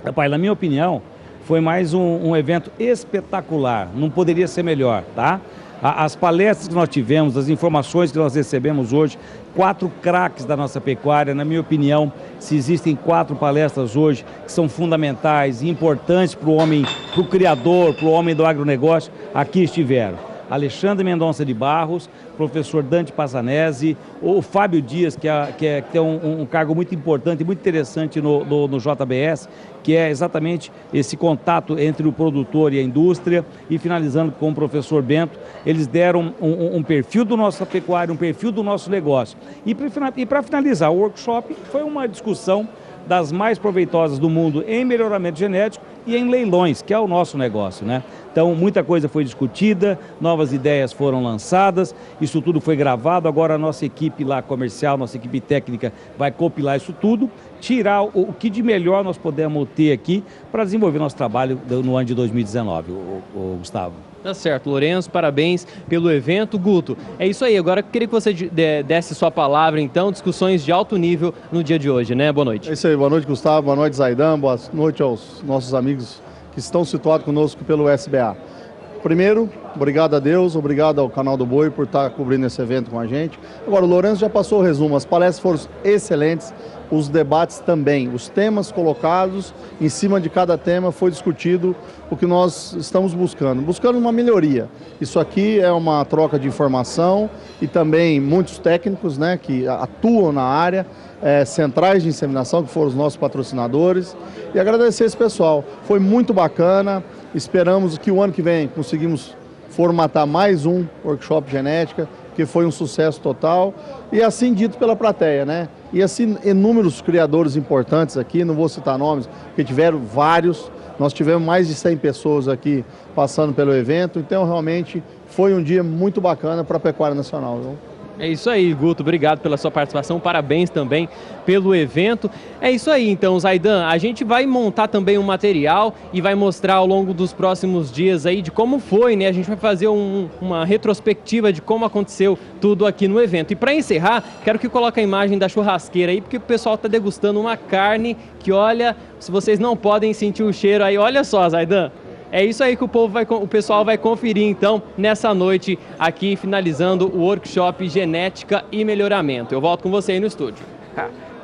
Rapaz, na minha opinião, foi mais um evento espetacular, não poderia ser melhor, tá? As palestras que nós tivemos, as informações que nós recebemos hoje, 4 craques da nossa pecuária, na minha opinião, se existem 4 palestras hoje que são fundamentais e importantes para o homem, para o criador, para o homem do agronegócio, aqui estiveram. Alexandre Mendonça de Barros, professor Dante Passanese, o Fábio Dias, que tem um cargo muito importante e muito interessante no JBS, que é exatamente esse contato entre o produtor e a indústria, e finalizando com o professor Bento, eles deram um perfil do nosso pecuário, um perfil do nosso negócio. E para finalizar, o workshop foi uma discussão das mais proveitosas do mundo em melhoramento genético e em leilões, que é o nosso negócio, né? Então, muita coisa foi discutida, novas ideias foram lançadas, isso tudo foi gravado, agora a nossa equipe lá comercial, nossa equipe técnica vai compilar isso tudo, tirar o que de melhor nós podemos ter aqui para desenvolver nosso trabalho no ano de 2019, o Gustavo. Tá certo, Lourenço, parabéns pelo evento. Guto, é isso aí, agora eu queria que você desse sua palavra, então, discussões de alto nível no dia de hoje, né? Boa noite. É isso aí, boa noite, Gustavo, boa noite, Zaidan, boa noite aos nossos amigos que estão situados conosco pelo SBA. Primeiro, obrigado a Deus, obrigado ao Canal do Boi por estar cobrindo esse evento com a gente. Agora, o Lourenço já passou o resumo, as palestras foram excelentes, os debates também, os temas colocados, em cima de cada tema foi discutido o que nós estamos buscando uma melhoria. Isso aqui é uma troca de informação e também muitos técnicos, né, que atuam na área, centrais de inseminação, que foram os nossos patrocinadores, e agradecer esse pessoal, foi muito bacana, esperamos que o ano que vem conseguimos formatar mais um workshop genética, que foi um sucesso total, e assim dito pela plateia, né? E assim, inúmeros criadores importantes aqui, não vou citar nomes, porque tiveram vários, nós tivemos mais de 100 pessoas aqui passando pelo evento, então realmente foi um dia muito bacana para a pecuária nacional, viu? É isso aí, Guto, obrigado pela sua participação, parabéns também pelo evento. É isso aí, então, Zaidan, a gente vai montar também um material e vai mostrar ao longo dos próximos dias aí de como foi, né? A gente vai fazer uma retrospectiva de como aconteceu tudo aqui no evento. E para encerrar, quero que coloque a imagem da churrasqueira aí, porque o pessoal está degustando uma carne que, olha, se vocês não podem sentir o cheiro aí, olha só, Zaidan. É isso aí que o pessoal vai conferir, então, nessa noite aqui, finalizando o workshop Genética e Melhoramento. Eu volto com você aí no estúdio.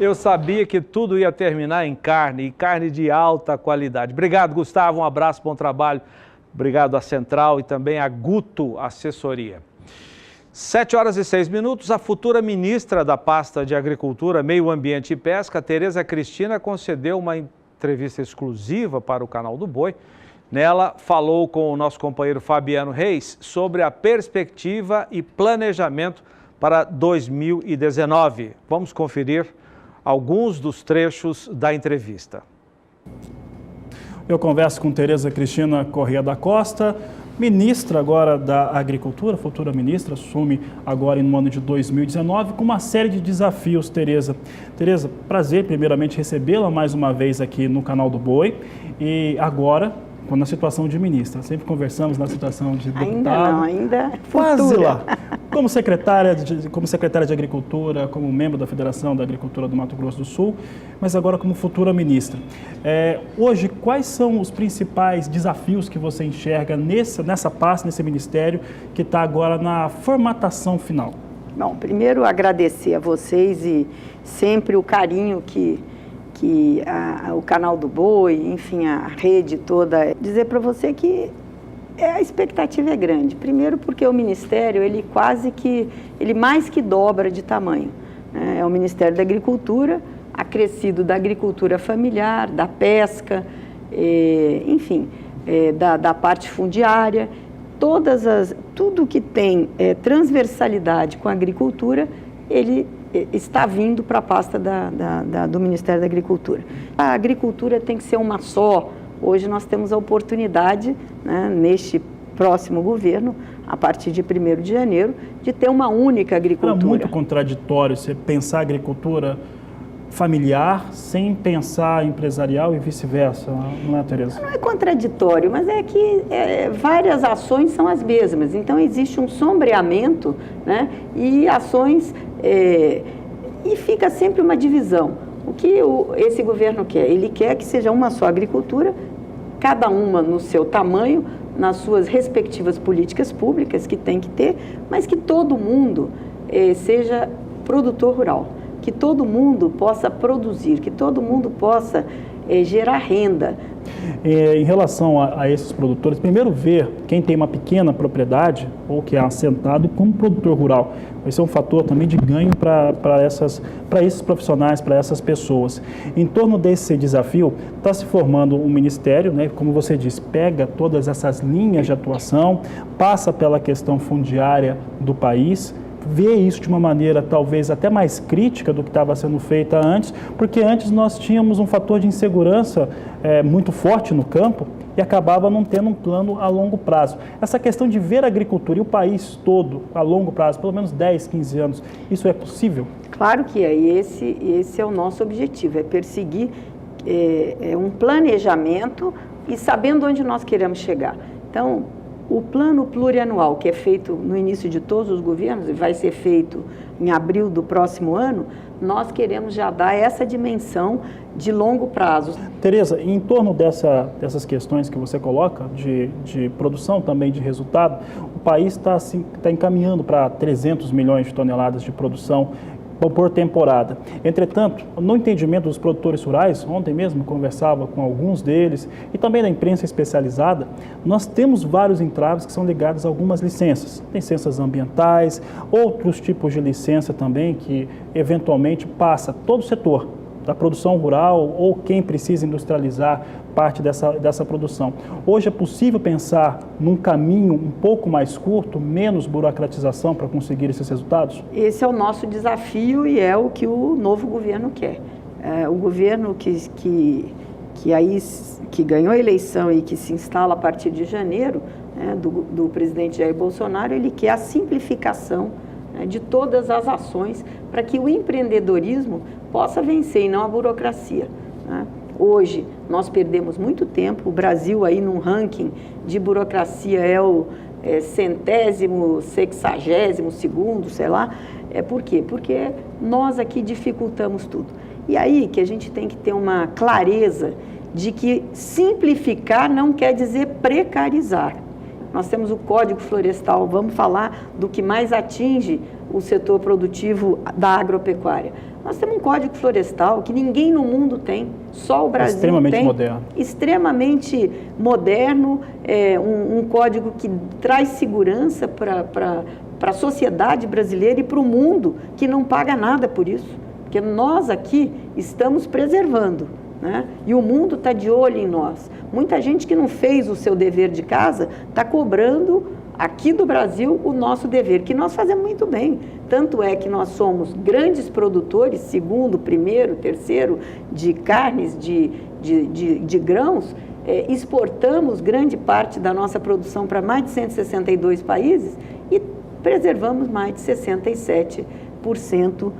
Eu sabia que tudo ia terminar em carne, e carne de alta qualidade. Obrigado, Gustavo, um abraço, bom trabalho. Obrigado à Central e também à Guto Assessoria. 7h06, a futura ministra da pasta de Agricultura, Meio Ambiente e Pesca, Tereza Cristina, concedeu uma entrevista exclusiva para o Canal do Boi. Nela, falou com o nosso companheiro Fabiano Reis sobre a perspectiva e planejamento para 2019. Vamos conferir alguns dos trechos da entrevista. Eu converso com Tereza Cristina Corrêa da Costa, ministra agora da Agricultura, futura ministra, assume agora no ano de 2019 com uma série de desafios, Tereza. Tereza, prazer primeiramente recebê-la mais uma vez aqui no Canal do Boi e agora na situação de ministra. Sempre conversamos na situação de deputado. Ainda não, ainda quase lá. Como secretária de Agricultura, como membro da Federação da Agricultura do Mato Grosso do Sul, mas agora como futura ministra. Hoje, quais são os principais desafios que você enxerga nessa pasta, nesse ministério, que está agora na formatação final? Bom, primeiro agradecer a vocês e sempre o carinho que o Canal do Boi, enfim, a rede toda, dizer para você que a expectativa é grande. Primeiro porque o Ministério, ele mais que dobra de tamanho. É o Ministério da Agricultura, acrescido da agricultura familiar, da pesca, enfim, da parte fundiária, tudo que tem transversalidade com a agricultura, ele está vindo para a pasta do Ministério da Agricultura. A agricultura tem que ser uma só. Hoje nós temos a oportunidade, neste próximo governo, a partir de 1º de janeiro, de ter uma única agricultura. É muito contraditório você pensar agricultura familiar sem pensar empresarial e vice-versa, não é, Tereza? Não é contraditório, mas é que várias ações são as mesmas. Então existe um sombreamento, e ações... e fica sempre uma divisão. O que esse governo quer? Ele quer que seja uma só agricultura, cada uma no seu tamanho, nas suas respectivas políticas públicas que tem que ter, mas que todo mundo seja produtor rural, que todo mundo possa produzir, que todo mundo possa gerar renda. Em relação a esses produtores, primeiro ver quem tem uma pequena propriedade ou que é assentado como produtor rural. Esse é um fator também de ganho para esses profissionais, para essas pessoas. Em torno desse desafio, está se formando um ministério, como você disse, pega todas essas linhas de atuação, passa pela questão fundiária do país, vê isso de uma maneira talvez até mais crítica do que estava sendo feita antes, porque antes nós tínhamos um fator de insegurança muito forte no campo e acabava não tendo um plano a longo prazo. Essa questão de ver a agricultura e o país todo a longo prazo, pelo menos 10, 15 anos, isso é possível? Claro que é, e esse é o nosso objetivo, é perseguir um planejamento e sabendo onde nós queremos chegar. Então, o plano plurianual, que é feito no início de todos os governos e vai ser feito em abril do próximo ano, nós queremos já dar essa dimensão de longo prazo. Tereza, em torno dessas questões que você coloca, de produção também de resultado, o país está encaminhando para 300 milhões de toneladas de produção por temporada. Entretanto, no entendimento dos produtores rurais, ontem mesmo conversava com alguns deles e também da imprensa especializada, nós temos vários entraves que são ligados a algumas licenças. Licenças ambientais, outros tipos de licença também que eventualmente passa todo o setor da produção rural ou quem precisa industrializar parte dessa produção. Hoje é possível pensar num caminho um pouco mais curto, menos burocratização para conseguir esses resultados? Esse é o nosso desafio e é o que o novo governo quer. O governo que ganhou a eleição e que se instala a partir de janeiro, do presidente Jair Bolsonaro, ele quer a simplificação de todas as ações para que o empreendedorismo possa vencer e não a burocracia. Hoje, nós perdemos muito tempo, o Brasil aí num ranking de burocracia é o 100º, 62º, sei lá. Por quê? Porque nós aqui dificultamos tudo. E aí que a gente tem que ter uma clareza de que simplificar não quer dizer precarizar. Nós temos o Código Florestal, vamos falar do que mais atinge o setor produtivo da agropecuária. Nós temos um Código Florestal que ninguém no mundo tem, só o Brasil extremamente tem. Moderno. Extremamente moderno, um código que traz segurança para a sociedade brasileira e para o mundo, que não paga nada por isso. Porque nós aqui estamos preservando, né? E o mundo está de olho em nós. Muita gente que não fez o seu dever de casa está cobrando aqui do Brasil o nosso dever, que nós fazemos muito bem. Tanto é que nós somos grandes produtores, segundo, primeiro, terceiro, de carnes, de grãos, exportamos grande parte da nossa produção para mais de 162 países e preservamos mais de 67%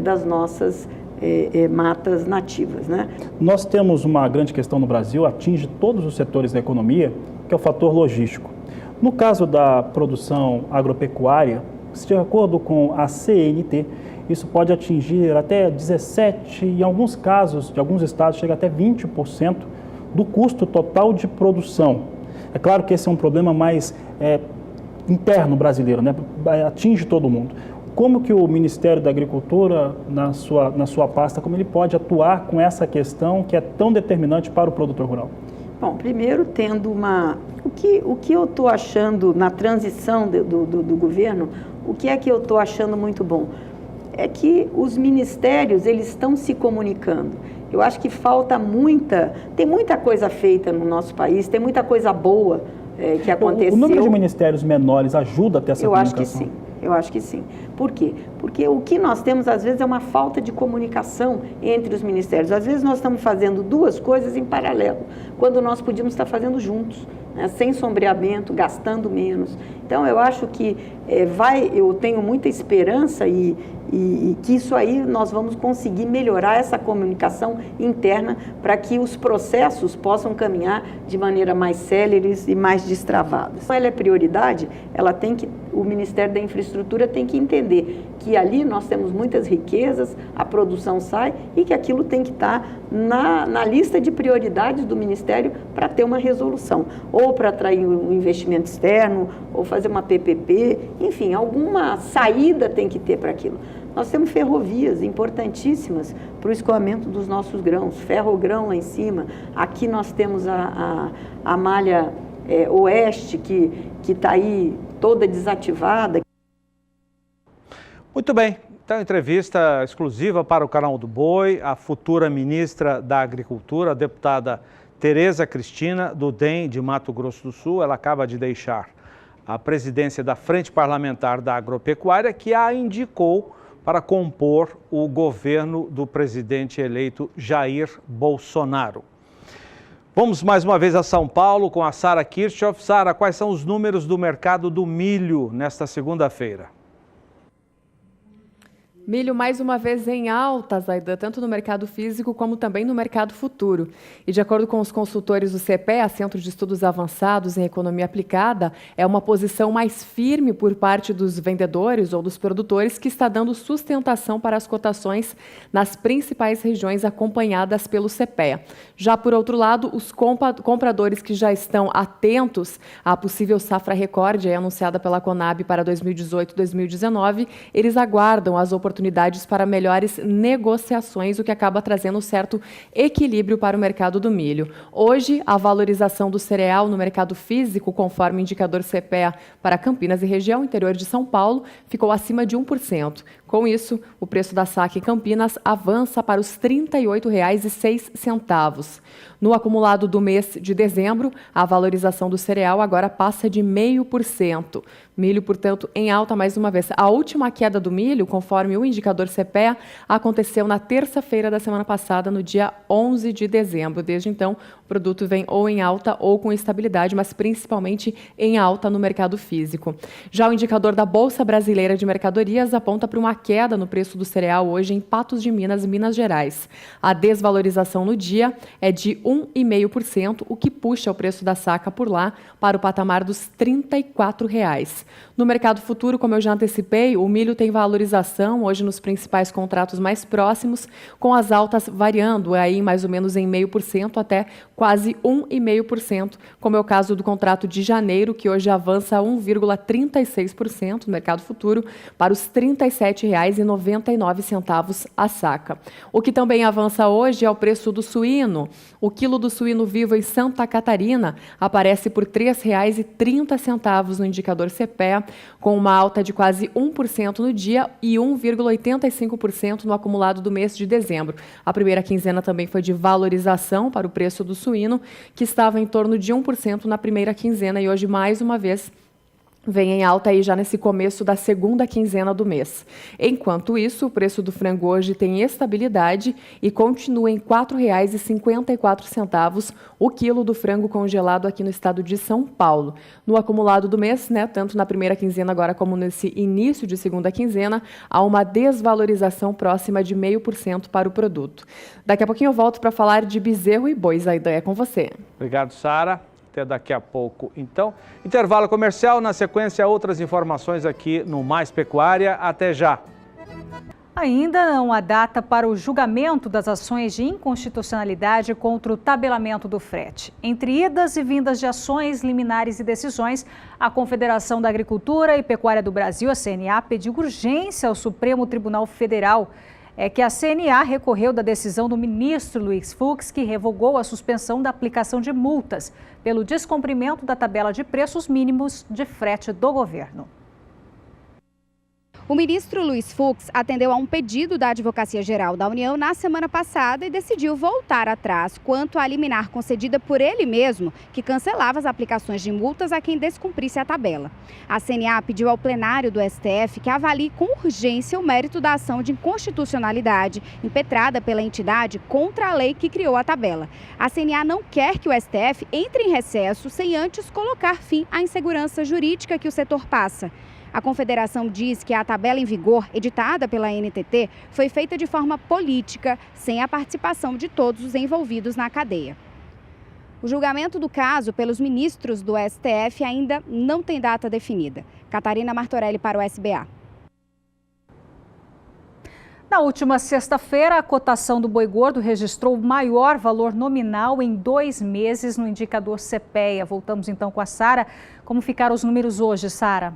das nossas matas nativas, né? Nós temos uma grande questão no Brasil, atinge todos os setores da economia, que é o fator logístico. No caso da produção agropecuária, de acordo com a CNT, isso pode atingir até 17%, em alguns casos, de alguns estados, chega até 20% do custo total de produção. É claro que esse é um problema mais interno brasileiro, né? Atinge todo mundo. Como que o Ministério da Agricultura, na sua pasta, como ele pode atuar com essa questão que é tão determinante para o produtor rural? Bom, primeiro tendo o que eu estou achando na transição do governo, o que é que eu estou achando muito bom? É que os ministérios, eles estão se comunicando. Eu acho que tem muita coisa feita no nosso país, tem muita coisa boa que aconteceu. O número de ministérios menores ajuda a ter essa comunicação? Eu acho que sim. Por quê? Porque o que nós temos, às vezes, é uma falta de comunicação entre os ministérios. Às vezes, nós estamos fazendo duas coisas em paralelo, quando nós podíamos estar fazendo juntos, né? Sem sombreamento, gastando menos. Então, eu acho que eu tenho muita esperança e que isso aí nós vamos conseguir melhorar essa comunicação interna para que os processos possam caminhar de maneira mais céleres e mais destravadas. Ela é prioridade, o Ministério da Infraestrutura tem que entender que ali nós temos muitas riquezas, a produção sai e que aquilo tem que estar na lista de prioridades do Ministério para ter uma resolução, ou para atrair um investimento externo, ou fazer uma PPP, enfim, alguma saída tem que ter para aquilo. Nós temos ferrovias importantíssimas para o escoamento dos nossos grãos, ferrogrão lá em cima. Aqui nós temos a malha oeste, que está aí toda desativada. Muito bem, então entrevista exclusiva para o Canal do Boi, a futura ministra da Agricultura, a deputada Tereza Cristina, do DEM de Mato Grosso do Sul. Ela acaba de deixar a presidência da Frente Parlamentar da Agropecuária, que a indicou para compor o governo do presidente eleito Jair Bolsonaro. Vamos mais uma vez a São Paulo com a Sara Kirchhoff. Sara, quais são os números do mercado do milho nesta segunda-feira? Milho mais uma vez em alta, Zaidan, tanto no mercado físico como também no mercado futuro. E de acordo com os consultores do CPEA, Centro de Estudos Avançados em Economia Aplicada, é uma posição mais firme por parte dos vendedores ou dos produtores que está dando sustentação para as cotações nas principais regiões acompanhadas pelo CPEA. Já por outro lado, os compradores que já estão atentos à possível safra recorde anunciada pela Conab para 2018-2019, eles aguardam as oportunidades para melhores negociações, o que acaba trazendo um certo equilíbrio para o mercado do milho. Hoje, a valorização do cereal no mercado físico, conforme o indicador CPEA para Campinas e região interior de São Paulo, ficou acima de 1%. Com isso, o preço da saca em Campinas avança para os R$ 38,06. No acumulado do mês de dezembro, a valorização do cereal agora passa de 0,5%. Milho, portanto, em alta mais uma vez. A última queda do milho, conforme o indicador CPEA, aconteceu na terça-feira da semana passada, no dia 11 de dezembro. Desde então, o produto vem ou em alta ou com estabilidade, mas principalmente em alta no mercado físico. Já o indicador da Bolsa Brasileira de Mercadorias aponta para uma queda no preço do cereal hoje em Patos de Minas, Minas Gerais. A desvalorização no dia é de 1,5%, o que puxa o preço da saca por lá para o patamar dos R$ 34. No mercado futuro, como eu já antecipei, o milho tem valorização hoje nos principais contratos mais próximos, com as altas variando aí mais ou menos em 0,5% até quase 1,5%, como é o caso do contrato de janeiro, que hoje avança 1,36% no mercado futuro para os R$ 37,99 a saca. O que também avança hoje é o preço do suíno. O quilo do suíno vivo em Santa Catarina aparece por R$ 3,30 no indicador CPEA, com uma alta de quase 1% no dia e 1,85% no acumulado do mês de dezembro. A primeira quinzena também foi de valorização para o preço do suíno, que estava em torno de 1% na primeira quinzena e hoje, mais uma vez, vem em alta aí já nesse começo da segunda quinzena do mês. Enquanto isso, o preço do frango hoje tem estabilidade e continua em R$ 4,54 o quilo do frango congelado aqui no estado de São Paulo. No acumulado do mês, tanto na primeira quinzena agora como nesse início de segunda quinzena, há uma desvalorização próxima de 0,5% para o produto. Daqui a pouquinho eu volto para falar de bezerro e boi. Zaidan, é com você. Obrigado, Sara. Até daqui a pouco, então. Intervalo comercial, na sequência outras informações aqui no Mais Pecuária. Até já. Ainda não há data para o julgamento das ações de inconstitucionalidade contra o tabelamento do frete. Entre idas e vindas de ações, liminares e decisões, a Confederação da Agricultura e Pecuária do Brasil, a CNA, pediu urgência ao Supremo Tribunal Federal. É que a CNA recorreu da decisão do ministro Luiz Fux, que revogou a suspensão da aplicação de multas pelo descumprimento da tabela de preços mínimos de frete do governo. O ministro Luiz Fux atendeu a um pedido da Advocacia Geral da União na semana passada e decidiu voltar atrás quanto à liminar concedida por ele mesmo, que cancelava as aplicações de multas a quem descumprisse a tabela. A CNA pediu ao plenário do STF que avalie com urgência o mérito da ação de inconstitucionalidade impetrada pela entidade contra a lei que criou a tabela. A CNA não quer que o STF entre em recesso sem antes colocar fim à insegurança jurídica que o setor passa. A Confederação diz que a tabela em vigor, editada pela NTT, foi feita de forma política, sem a participação de todos os envolvidos na cadeia. O julgamento do caso pelos ministros do STF ainda não tem data definida. Catarina Martorelli para o SBA. Na última sexta-feira, a cotação do boi gordo registrou o maior valor nominal em 2 meses no indicador CPEA. Voltamos então com a Sara. Como ficaram os números hoje, Sara?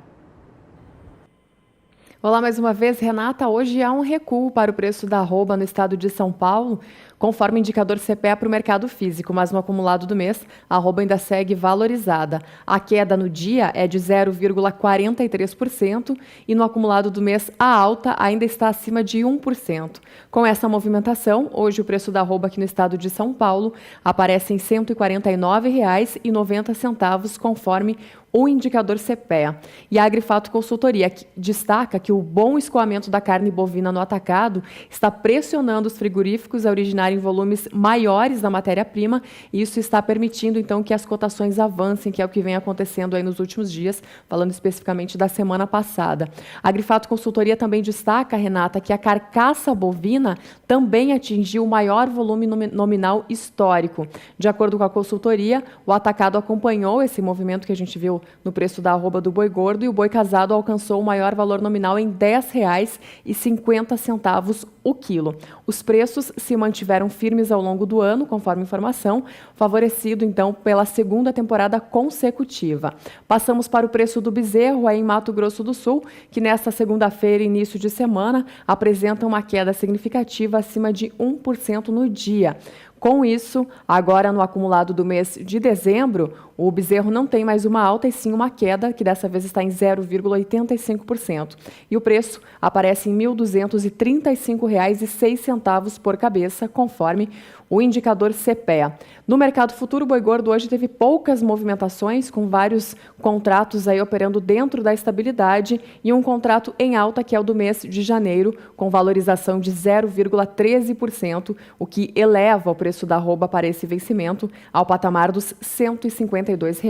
Olá mais uma vez, Renata. Hoje há um recuo para o preço da arroba no estado de São Paulo, conforme o indicador CPEA para o mercado físico, mas no acumulado do mês, a arroba ainda segue valorizada. A queda no dia é de 0,43% e no acumulado do mês, a alta ainda está acima de 1%. Com essa movimentação, hoje o preço da arroba aqui no estado de São Paulo aparece em R$ 149,90, conforme o indicador CPEA. E a Agrifato Consultoria destaca que o bom escoamento da carne bovina no atacado está pressionando os frigoríficos a originarem volumes maiores da matéria-prima, e isso está permitindo, então, que as cotações avancem, que é o que vem acontecendo aí nos últimos dias, falando especificamente da semana passada. A Agrifato Consultoria também destaca, Renata, que a carcaça bovina também atingiu o maior volume nominal histórico. De acordo com a consultoria, o atacado acompanhou esse movimento que a gente viu no preço da arroba do boi gordo, e o boi casado alcançou o maior valor nominal em R$ 10,50 o quilo. Os preços se mantiveram firmes ao longo do ano, conforme informação, favorecido então pela segunda temporada consecutiva. Passamos para o preço do bezerro aí em Mato Grosso do Sul, que nesta segunda-feira, início de semana, apresenta uma queda significativa acima de 1% no dia. Com isso, agora no acumulado do mês de dezembro, o bezerro não tem mais uma alta e sim uma queda, que dessa vez está em 0,85%. E o preço aparece em R$ 1.235,06 por cabeça, conforme o indicador CPEA. No mercado futuro, o boi gordo hoje teve poucas movimentações, com vários contratos aí operando dentro da estabilidade e um contrato em alta, que é o do mês de janeiro, com valorização de 0,13%, o que eleva o preço preço da arroba para esse vencimento ao patamar dos R$ 152.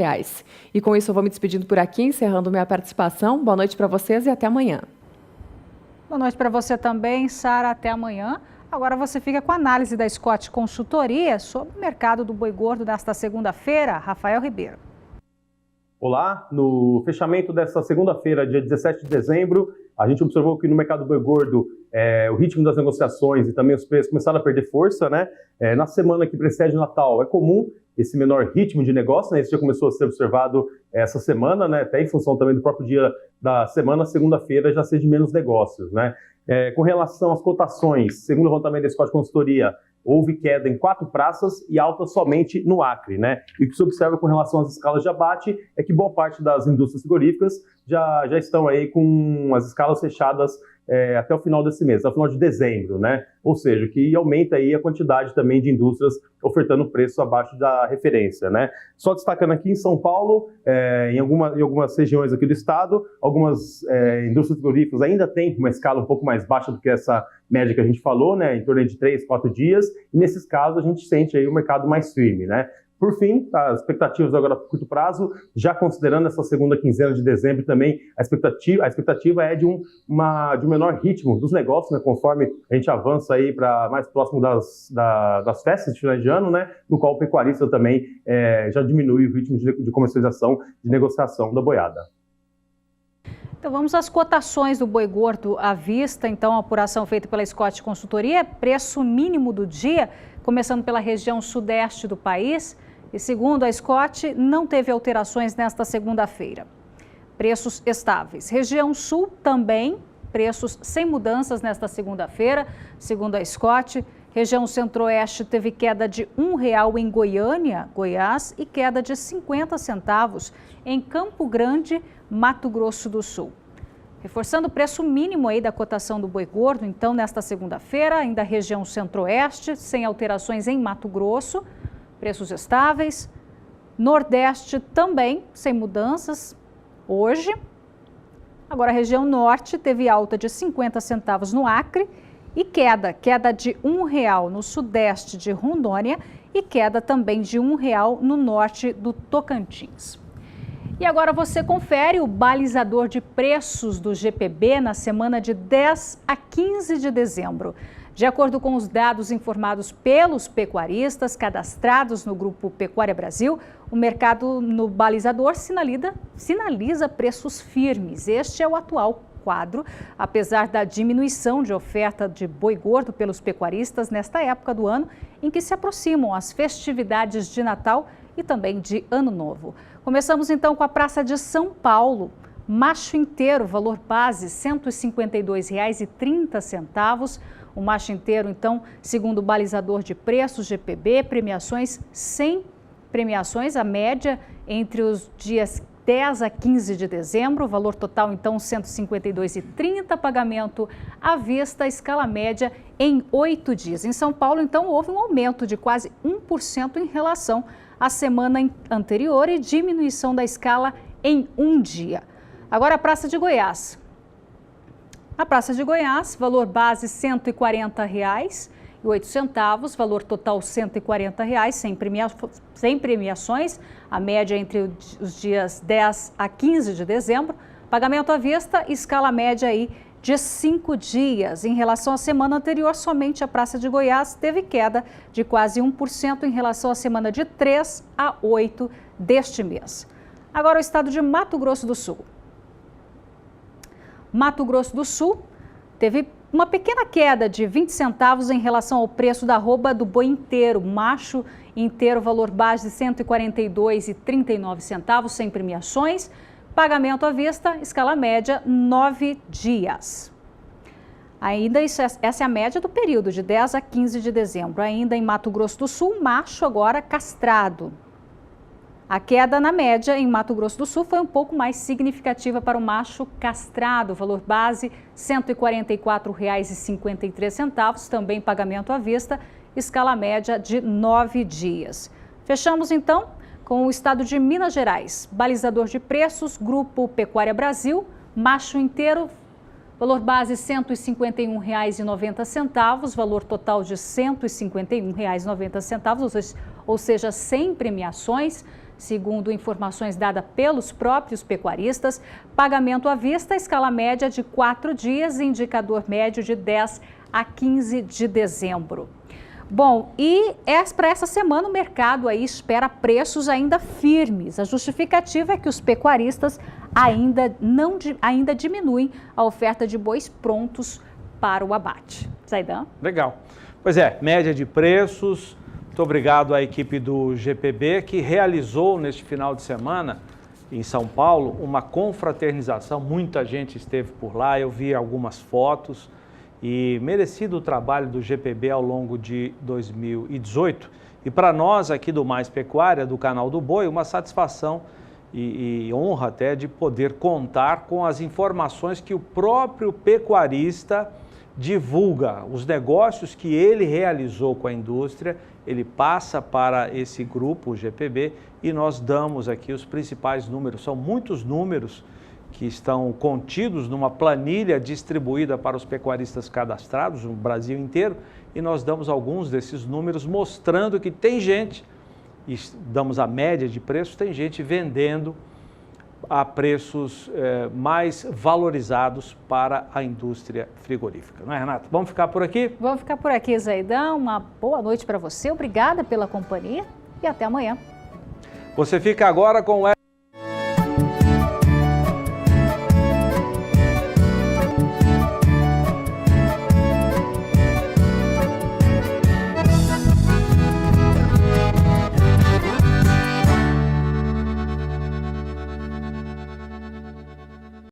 E com isso eu vou me despedindo por aqui, encerrando minha participação. Boa noite para vocês e até amanhã. Boa noite para você também, Sara. Até amanhã. Agora você fica com a análise da Scott Consultoria sobre o mercado do boi gordo nesta segunda-feira. Rafael Ribeiro. Olá, no fechamento dessa segunda-feira, dia 17 de dezembro, a gente observou que no mercado do boi gordo o ritmo das negociações e também os preços começaram a perder força, né? Na semana que precede o Natal é comum esse menor ritmo de negócio, né? Isso já começou a ser observado essa semana, né? Até em função também do próprio dia da semana, segunda-feira já ser de menos negócios, né? Com relação às cotações, segundo o levantamento da Scott Consultoria, houve queda em 4 praças e alta somente no Acre, né? E o que se observa com relação às escalas de abate é que boa parte das indústrias frigoríficas já estão aí com as escalas fechadas até o final desse mês, até o final de dezembro, né? Ou seja, que aumenta aí a quantidade também de indústrias ofertando preço abaixo da referência, né? Só destacando aqui em São Paulo, em algumas regiões aqui do estado, algumas indústrias frigoríficas ainda têm uma escala um pouco mais baixa do que essa média que a gente falou, né? Em torno de 3, 4 dias, e nesses casos a gente sente aí o mercado mais firme, né? Por fim, as expectativas agora para curto prazo, já considerando essa segunda quinzena de dezembro também, a expectativa é de um menor ritmo dos negócios, né, conforme a gente avança aí para mais próximo das festas de final de ano, né, no qual o pecuarista também já diminui o ritmo de comercialização, de negociação da boiada. Então vamos às cotações do boi gordo à vista. Então a apuração feita pela Scott Consultoria, preço mínimo do dia, começando pela região sudeste do país. E segundo a Scott, não teve alterações nesta segunda-feira. Preços estáveis. Região sul também, preços sem mudanças nesta segunda-feira. Segundo a Scott, região centro-oeste teve queda de R$1 em Goiânia, Goiás, e queda de 50 centavos em Campo Grande, Mato Grosso do Sul. Reforçando o preço mínimo aí da cotação do boi gordo, então nesta segunda-feira, ainda região centro-oeste, sem alterações em Mato Grosso, preços estáveis. Nordeste também, sem mudanças hoje. Agora a região norte teve alta de 50 centavos no Acre e queda de R$1 no sudeste de Rondônia e queda também de R$1 no norte do Tocantins. E agora você confere o balizador de preços do GPB na semana de 10 a 15 de dezembro. De acordo com os dados informados pelos pecuaristas cadastrados no Grupo Pecuária Brasil, o mercado no balizador sinaliza preços firmes. Este é o atual quadro, apesar da diminuição de oferta de boi gordo pelos pecuaristas nesta época do ano, em que se aproximam as festividades de Natal e também de Ano Novo. Começamos então com a Praça de São Paulo. Macho inteiro, valor base R$ 152,30. O macho inteiro, então, segundo o balizador de preços GPB, premiações sem premiações, a média entre os dias 10 a 15 de dezembro, valor total, então, R$ 152,30, pagamento à vista, escala média em 8 dias. Em São Paulo, então, houve um aumento de quase 1% em relação à semana anterior e diminuição da escala em um dia. Agora, a Praça de Goiás. A Praça de Goiás, valor base R$ 140,08, valor total R$ 140,00, sem premiações, a média entre os dias 10 a 15 de dezembro, pagamento à vista, escala média aí de 5 dias. Em relação à semana anterior, somente a Praça de Goiás teve queda de quase 1% em relação à semana de 3 a 8 deste mês. Agora o estado de Mato Grosso do Sul. Mato Grosso do Sul teve uma pequena queda de 20 centavos em relação ao preço da arroba do boi inteiro, macho inteiro, valor base de R$ 142,39, sem premiações, pagamento à vista, escala média 9 dias. Ainda essa é a média do período de 10 a 15 de dezembro. Ainda em Mato Grosso do Sul, macho agora castrado. A queda na média em Mato Grosso do Sul foi um pouco mais significativa para o macho castrado, valor base R$ 144,53, também pagamento à vista, escala média de 9 dias. Fechamos então com o estado de Minas Gerais, balizador de preços, Grupo Pecuária Brasil, macho inteiro, Valor base R$ 151,90, valor total de R$ 151,90, ou seja, sem premiações, segundo informações dadas pelos próprios pecuaristas. Pagamento à vista, escala média de 4 dias, indicador médio de 10 a 15 de dezembro. Bom, e para essa semana o mercado aí espera preços ainda firmes. A justificativa é que os pecuaristas ainda diminuem a oferta de bois prontos para o abate. Zaidan? Legal. Pois é, média de preços. Muito obrigado à equipe do GPB que realizou neste final de semana em São Paulo uma confraternização. Muita gente esteve por lá, eu vi algumas fotos. E merecido o trabalho do GPB ao longo de 2018. E para nós aqui do Mais Pecuária, do canal do Boi, uma satisfação e honra até de poder contar com as informações que o próprio pecuarista divulga, os negócios que ele realizou com a indústria, ele passa para esse grupo, o GPB, e nós damos aqui os principais números. São muitos números que estão contidos numa planilha distribuída para os pecuaristas cadastrados no Brasil inteiro, e nós damos alguns desses números mostrando que tem gente, e damos a média de preços, tem gente vendendo a preços mais valorizados para a indústria frigorífica. Não é, Renata? Vamos ficar por aqui? Vamos ficar por aqui, Zaidan. Uma boa noite para você, obrigada pela companhia e até amanhã. Você fica agora com o